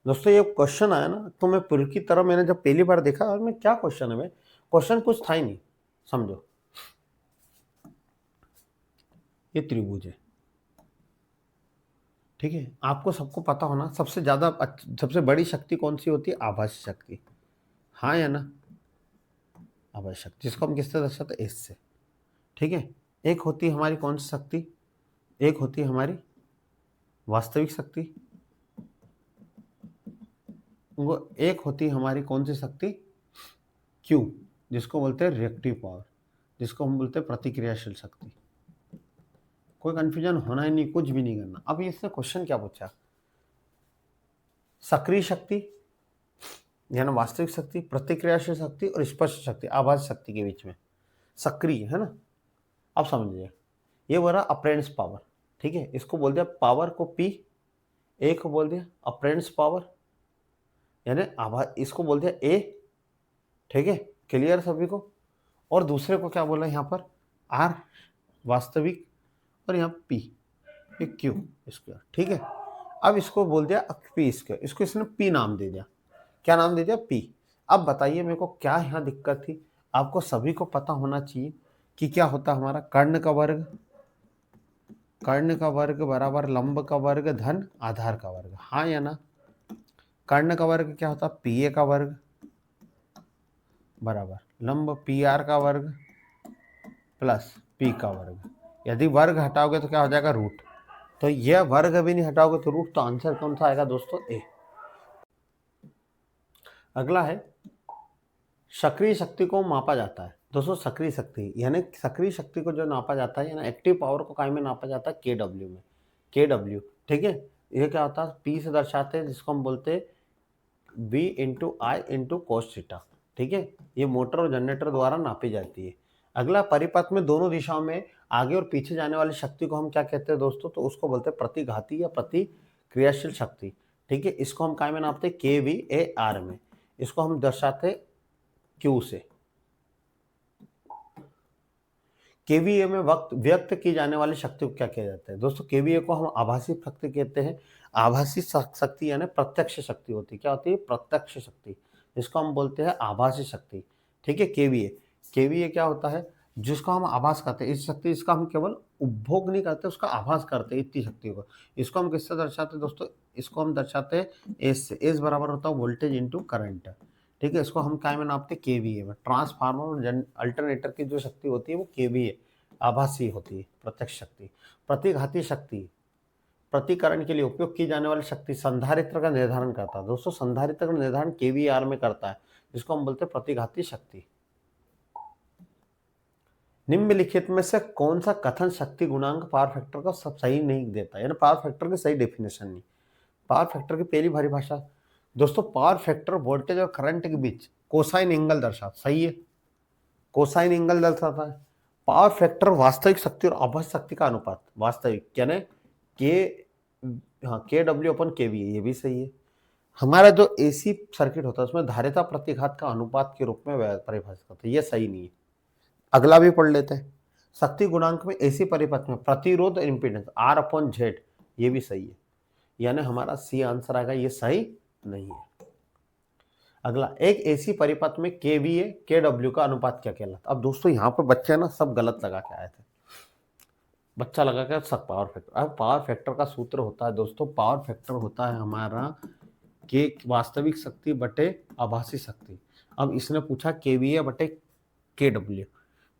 [SPEAKER 1] दोस्तों ये क्वेश्चन आया ना, तो मैं पूरी की तरह मैंने जब पहली बार देखा और मैं क्या क्वेश्चन है, क्वेश्चन कुछ था ही नहीं। समझो ये त्रिभुज है, ठीक है, आपको सबको पता होना सबसे ज्यादा सबसे बड़ी शक्ति कौन सी होती है, आभासी शक्ति। हाँ या ना, आभासी शक्ति, जिसको हम किससे दर्शाते हैं, एस से। ठीक है, एक होती है हमारी कौन सी शक्ति, एक होती है हमारी वास्तविक शक्ति, वो एक होती है हमारी कौन सी शक्ति, क्यू, जिसको बोलते हैं रिएक्टिव पावर, जिसको हम बोलते हैं प्रतिक्रियाशील शक्ति। कोई कंफ्यूजन होना ही नहीं, कुछ भी नहीं करना। अब इसने क्वेश्चन क्या पूछा, सक्रिय शक्ति यानी वास्तविक शक्ति, प्रतिक्रियाशील शक्ति और स्पष्ट शक्ति आभासी शक्ति के बीच में सक्रिय है ना। अब समझिए, ये बोल रहा अप्रेंस पावर। ठीक है, इसको बोल दिया पावर को पी, ए को बोल दिया अप्रेंस पावर यानी इसको बोल दिया ए। ठीक है, क्लियर सभी को। और दूसरे को क्या बोला यहाँ पर, आर वास्तविक, और यहाँ पी ये क्यू स्क्वायर। ठीक है, अब इसको बोल दिया पी स्क्वायर, इसको इसने पी नाम दे दिया। क्या नाम दे दिया, पी। अब बताइए मेरे को क्या यहाँ दिक्कत थी। आपको सभी को पता होना चाहिए कि क्या होता है हमारा कर्ण का वर्ग, कर्ण का वर्ग बराबर लंब का वर्ग धन आधार का वर्ग। हाँ या ना, कर्ण का वर्ग क्या होता है, पी ए का वर्ग बराबर लंब पी आर का वर्ग प्लस पी का वर्ग। यदि वर्ग हटाओगे तो क्या हो जाएगा, रूट। तो यह वर्ग भी नहीं हटाओगे तो रूट, तो आंसर कौन सा आएगा दोस्तों, ए। अगला है सक्रिय शक्ति को मापा जाता है। दोस्तों सक्रिय शक्ति यानी सक्रिय शक्ति को जो नापा जाता है यानी एक्टिव पावर को काय में नापा जाता है, के डब्ल्यू में, के डब्ल्यू। ठीक है, ये क्या होता है, पी से दर्शाते हैं, जिसको हम बोलते हैं V into I into cos theta. ठीक है, ये मोटर और जनरेटर द्वारा नापी जाती है। अगला परिपथ में दोनों दिशाओं में आगे और पीछे जाने वाली शक्ति को हम क्या कहते हैं दोस्तों, तो उसको बोलते हैं प्रतिघाती या प्रतिक्रियाशील शक्ति। ठीक है, इसको हम काय में नापते हैं, KVAR में। इसको हम दर्शाते हैं Q से। केवीए में व्यक्त की जाने वाली शक्ति को क्या किया जाता है दोस्तों, केवीए को हम आभासी शक्ति कहते हैं। आभासी शक्ति यानी प्रत्यक्ष शक्ति होती है। क्या होती है, प्रत्यक्ष शक्ति, जिसको हम बोलते हैं आभासी शक्ति। ठीक है, केवीए, केवीए क्या होता है, जिसको हम आभास करते हैं। इस शक्ति, इसका हम केवल उपभोग नहीं करते, उसका आभास करते हैं इतनी शक्ति को। इसको हम किससे दर्शाते हैं दोस्तों, इसको हम दर्शाते हैं एस से। एस बराबर होता है वोल्टेज इंटू करंट। ठीक है, इसको हम काय में नापते हैं, केवीए में। ट्रांसफार्मर और अल्टरनेटर की जो शक्ति होती है वो केवीए आभासी होती है। प्रत्यक्ष शक्ति, प्रतिघाती शक्ति, प्रतिकरण के लिए उपयोग की जाने वाली शक्ति संधारित्र का निर्धारण करता है। दोस्तों संधारित्र का निर्धारण केवीआर में करता है, जिसको हम बोलते हैं प्रतिघाती शक्ति। निम्नलिखित में से कौन सा कथन शक्ति गुणांक पावर फैक्टर का सब सही नहीं देता, यानी पावर फैक्टर की सही डेफिनेशन नहीं। पावर फैक्टर की पहली परिभाषा दोस्तों, पावर फैक्टर वोल्टेज और करंट के बीच कोसाइन एंगल दर्शाता, सही है, कोसाइन एंगल दर्शाता है। पावर फैक्टर वास्तविक शक्ति और आभासी शक्ति का अनुपात, वास्तविक यानी के डब्ल्यू अपन के वी, ये भी सही है। हमारा जो एसी सर्किट होता है उसमें धारिता प्रतिघात का अनुपात के रूप में परिभाषित करते हैं, ये सही नहीं है। अगला भी पढ़ लेते हैं। शक्ति गुणांक में एसी परिपथ में प्रतिरोध और इंपीडेंस आर अपॉन जेड, ये भी सही है, यानी हमारा सी आंसर आएगा, ये सही नहीं है। अगला, एक एसी परिपथ में केवीए के डब्ल्यू का अनुपात क्या कहलाता। अब दोस्तों यहाँ पे बच्चे ना सब गलत लगा के आए थे, बच्चा लगा के सब पावर फैक्टर। अब पावर फैक्टर का सूत्र होता है दोस्तों, पावर फैक्टर होता है हमारा के वास्तविक शक्ति बटे आभासी शक्ति। अब इसने पूछा केवीए बटे के डब्ल्यू,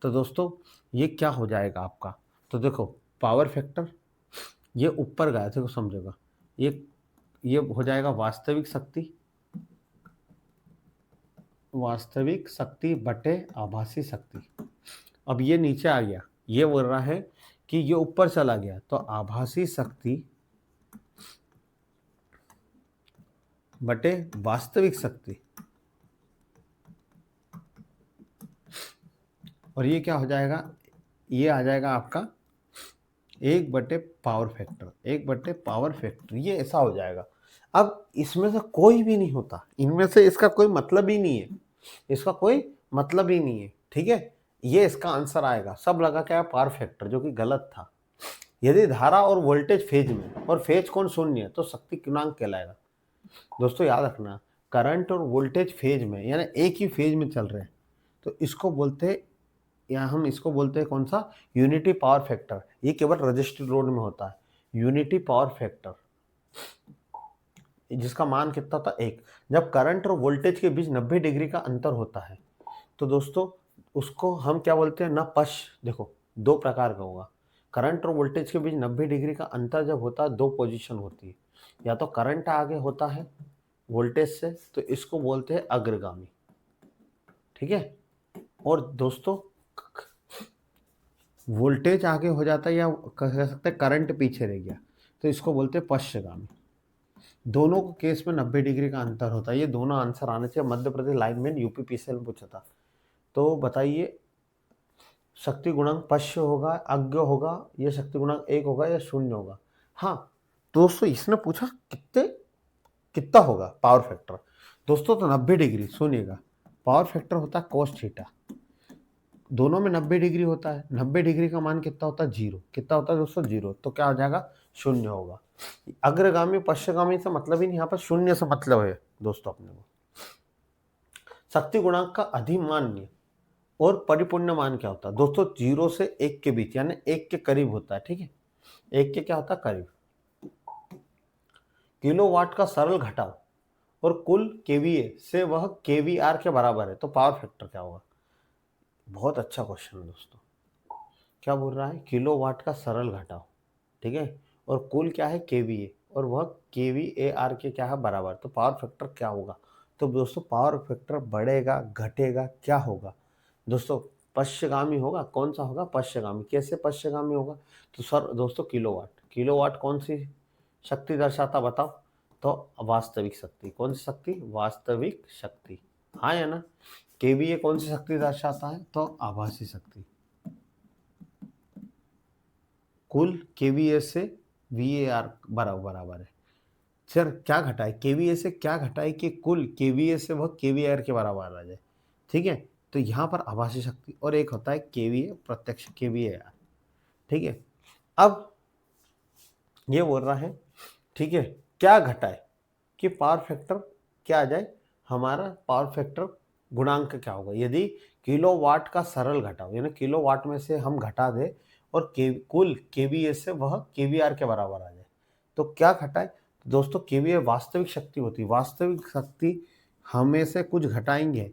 [SPEAKER 1] तो दोस्तों ये क्या हो जाएगा आपका, तो देखो पावर फैक्टर ये ऊपर गया, देखो समझेगा, ये हो जाएगा वास्तविक शक्ति, वास्तविक शक्ति बटे आभासी शक्ति। अब ये नीचे आ गया, ये बोल रहा है कि ये ऊपर चला गया, तो आभासी शक्ति बटे वास्तविक शक्ति, और ये क्या हो जाएगा, ये आ जाएगा आपका 1/पावर फैक्टर, 1/पावर फैक्टर, ये ऐसा हो जाएगा। अब इसमें से कोई भी नहीं होता, इनमें से इसका कोई मतलब ही नहीं है, इसका कोई मतलब ही नहीं है, ठीक है, ये इसका आंसर आएगा। सब लगा क्या पावर फैक्टर, जो कि गलत था। यदि धारा और वोल्टेज फेज में, और फेज कौन शून्य है, तो शक्ति गुणांक कहलाएगा। दोस्तों याद रखना, करंट और वोल्टेज फेज में, यानी एक ही फेज में चल रहे हैं, तो इसको बोलते हैं, या हम इसको बोलते हैं कौन सा, यूनिटी पावर फैक्टर। ये केवल रजिस्टर्ड लोड में होता है, यूनिटी पावर फैक्टर, जिसका मान कितना था 1। जब करंट और वोल्टेज के बीच 90 डिग्री का अंतर होता है, तो दोस्तों उसको हम क्या बोलते हैं, ना पश, देखो दो प्रकार का होगा, करंट और वोल्टेज के बीच 90 डिग्री का अंतर जब होता है, दो पोजीशन होती है, या तो करंट आगे होता है वोल्टेज से, तो इसको बोलते हैं अग्रगामी, ठीक है, और दोस्तों वोल्टेज आगे हो जाता है, या कह सकते हैं करंट पीछे रह गया, तो इसको बोलते हैं पश्चगामी। दोनों को केस में 90 डिग्री का अंतर होता है। ये दोनों आंसर आने चाहिए। मध्य प्रदेश लाइनमैन यूपीपीसीएल में पूछा था। तो बताइए शक्ति गुणांक पश्च होगा, अज्ञ होगा, ये शक्ति गुणांक 1 होगा या 0 होगा। हाँ दोस्तों इसने पूछा कितना होगा पावर फैक्टर। दोस्तों तो 90 डिग्री, सुनिएगा पावर फैक्टर होता है cos थीटा, दोनों में 90 डिग्री होता है। 90 डिग्री का मान कितना होता है, 0। कितना होता है दोस्तों, 0। तो क्या हो जाएगा, 0 होगा। अग्रगामी पश्चगामी से मतलब ही नहीं, यहाँ पर 0 से मतलब है दोस्तों अपने को। शक्ति गुणांक का अधिमान्य और परिपूर्ण मान क्या होता है दोस्तों, 0 से 1 के बीच, यानी 1 के करीब होता है, ठीक है, 1 के क्या होता है, करीब। किलोवाट का सरल घटाव और कुल केवीए से वह केवीआर के बराबर है, तो पावर फैक्टर क्या होगा। बहुत अच्छा क्वेश्चन है दोस्तों। क्या बोल रहा है, किलोवाट का सरल घटाव, ठीक है, और कुल क्या है केवीए, और वह केवीएआर के क्या है बराबर, तो पावर फैक्टर क्या होगा। तो दोस्तों पावर फैक्टर बढ़ेगा घटेगा क्या होगा दोस्तों, पश्चगामी होगा। कौन सा होगा, पश्चगामी। कैसे पश्चगामी होगा, तो सर दोस्तों किलोवाट, किलोवाट कौन सी शक्ति दर्शाता बताओ, तो वास्तविक शक्ति। कौन सी शक्ति, वास्तविक शक्ति, हाँ या ना। केवीए कौन सी शक्ति दर्शाता है, तो आभासी शक्ति। कुल केवीए से वीएआर बराबर है। सर क्या घटाए, केवीए से क्या घटाए कि कुल केवीए से वह केवीआर के बराबर आ जाए, ठीक है। तो यहाँ पर आभासी शक्ति, और एक होता है केवीए प्रत्यक्ष केवीआर, ठीक है। अब ये बोल रहा है, ठीक है, क्या घटाए कि पावर फैक्टर क्या आ जाए, हमारा पावर फैक्टर गुणांक क्या होगा यदि किलोवाट का सरल घटाव, यानी किलोवाट में से हम घटा दें और कुल केवीए से वह केवीआर के बराबर आ जाए, तो क्या घटाए। तो दोस्तों केवीए वास्तविक शक्ति होती है, वास्तविक शक्ति हमें से कुछ घटाएंगे,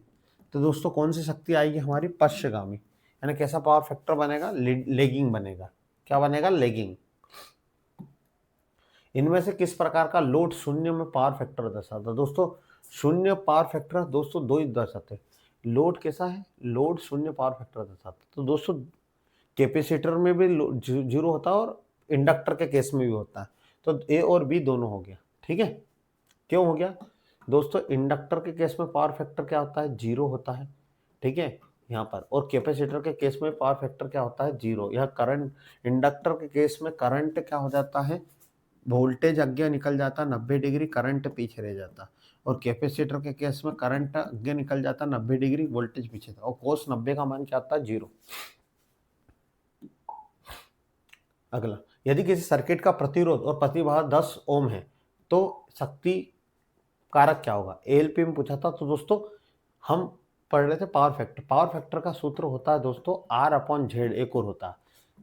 [SPEAKER 1] तो दोस्तों कौन सी शक्ति आएगी हमारी, पश्चगामी, यानी कैसा पावर फैक्टर बनेगा, लेगिंग बनेगा। क्या बनेगा, लेगिंग। इनमें से किस प्रकार का लोड शून्य में पावर फैक्टर दर्शाता है? दोस्तों शून्य पावर फैक्टर दोस्तों दो ही दर्शाते हैं। लोड कैसा है, लोड शून्य पावर फैक्टर दर्शाता है। तो दोस्तों कैपेसिटर में भी जीरो होता है और इंडक्टर के केस में भी होता है। तो ए और बी दोनों हो गया, ठीक है। क्यों हो गया दोस्तों, इंडक्टर के केस में पावर फैक्टर क्या होता है, जीरो होता है, ठीक है यहाँ पर। और कैपेसिटर के केस में पावर फैक्टर क्या होता है, जीरो। यह करंट, इंडक्टर के केस में करंट क्या हो जाता है, वोल्टेज आगे निकल जाता 90 डिग्री, करंट पीछे रह जाता। और कैपेसिटर के केस में करंट आगे निकल जाता 90 डिग्री, वोल्टेज पीछे था। और cos 90 का मान क्या आता है, जीरो। अगला, यदि किसी सर्किट का प्रतिरोध और प्रतिबाधा 10 ओम है तो शक्ति कारक क्या होगा? एएलपी में पूछा था। तो दोस्तों हम पढ़ रहे थे पावर फैक्टर। पावर फैक्टर का सूत्र होता है दोस्तों R/Z, एक और होता है,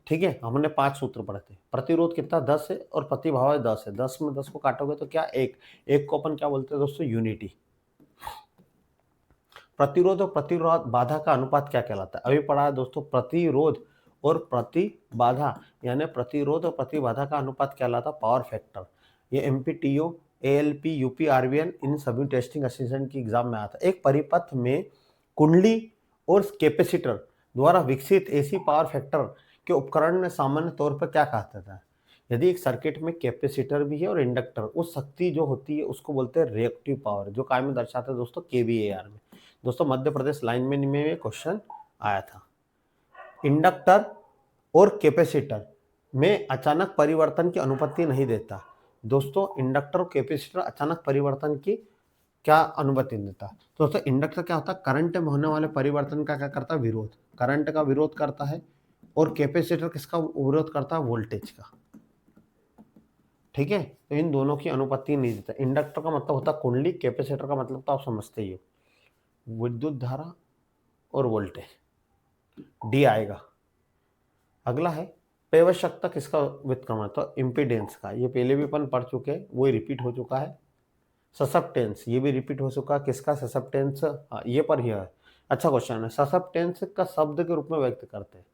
[SPEAKER 1] ठीक है। हमने 5 सूत्र पढ़े थे। प्रतिरोध कितना 10 है और प्रतिबाधा 10 है। 10 में 10 को काटोगे तो क्या, एक को अपन क्या बोलते हैं दोस्तों, यूनिटी। प्रतिरोध और प्रतिरोध बाधा का अनुपात क्या कहलाता है? अभी पढ़ा है दोस्तों, प्रतिरोध और प्रतिबाधा यानी प्रतिरोध और प्रतिबाधा का अनुपात कहलाता है पावर फैक्टर। ये एमपीटीओ, एएलपी, यूपी, आरबीएन, इन सभी टेस्टिंग असिस्टेंट की एग्जाम में आता है। एक परिपथ में कुंडली और कैपेसिटर द्वारा विकसित एसी पावर फैक्टर के उपकरण में सामान्य तौर पर क्या कहा जाता है? यदि एक सर्किट में कैपेसिटर भी है और इंडक्टर, उस शक्ति जो होती है उसको बोलते हैं रिएक्टिव पावर, जो काय में दर्शाते हैं दोस्तों, केवीएआर में। दोस्तों मध्य प्रदेश लाइनमैन में क्वेश्चन आया था। इंडक्टर और कैपेसिटर में अचानक परिवर्तन की अनुमति नहीं देता। दोस्तों इंडक्टर और कैपेसिटर अचानक परिवर्तन की क्या अनुमति देता? तो दोस्तों इंडक्टर क्या होता है, करंट में होने वाले परिवर्तन का क्या करता है, विरोध, करंट का विरोध करता है। और कैपेसिटर किसका विरोध करता है, वोल्टेज का, ठीक है। तो इन दोनों की अनुपत्ति नहीं देता। इंडक्टर का मतलब होता है कुंडली, कैपेसिटर का मतलब तो आप समझते ही हो, विद्युत धारा और वोल्टेज, डी आएगा। अगला है प्रवेशकता किसका व्युत्क्रमण, तो इम्पीडेंस का। ये पहले भी अपन पढ़ चुके हैं, वो रिपीट हो चुका है। ससेप्टेंस, ये भी रिपीट हो चुका है। किसका ससेप्टेंस, ये पर ही है। अच्छा क्वेश्चन है, ससेप्टेंस का शब्द के रूप में व्यक्त करते हैं।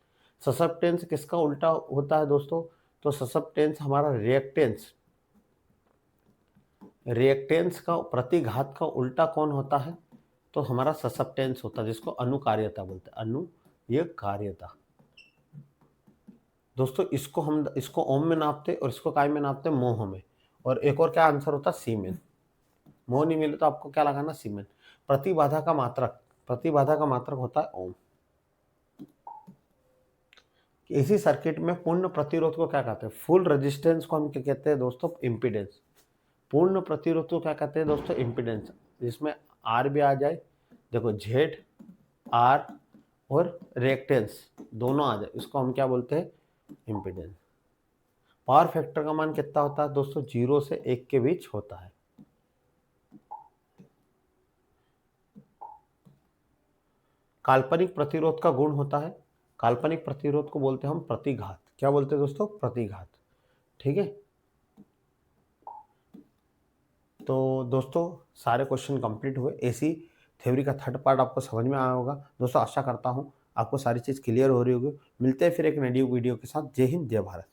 [SPEAKER 1] ससेप्टेंस किसका उल्टा होता है दोस्तों, तो ससेप्टेंस हमारा रिएक्टेंस, रिएक्टेंस का प्रतिघात का उल्टा कौन होता है, तो हमारा ससेप्टेंस होता है, जिसको अनुकार्यता बोलते हैं, अनुकार्यता। दोस्तों इसको ओम में नापते और इसको काय में नापते, मोह में। और एक और क्या आंसर होता है, सीमेन। मोह नहीं मिले तो आपको क्या लगाना, सीमेन। प्रतिबाधा का मात्रक, प्रतिबाधा का मात्रक होता है ओम। इसी सर्किट में पूर्ण प्रतिरोध को क्या कहते हैं, फुल रेजिस्टेंस को हम क्या कहते हैं दोस्तों, इम्पीडेंस। पूर्ण प्रतिरोध को क्या कहते हैं दोस्तों, इम्पीडेंस, जिसमें आर भी आ जाए, देखो जेड, आर और रिएक्टेंस दोनों आ जाए, इसको हम क्या बोलते हैं, इम्पीडेंस। पावर फैक्टर का मान कितना होता है दोस्तों, 0 से 1 के बीच होता है। काल्पनिक प्रतिरोध का गुण होता है, काल्पनिक प्रतिरोध को बोलते हैं हम प्रतिघात। क्या बोलते हैं दोस्तों, प्रतिघात, ठीक है। तो दोस्तों सारे क्वेश्चन कंप्लीट हुए। एसी थ्योरी का थर्ड पार्ट आपको समझ में आया होगा दोस्तों। आशा करता हूँ आपको सारी चीज़ क्लियर हो रही होगी। मिलते हैं फिर एक नई वीडियो के साथ। जय हिंद, जय भारत।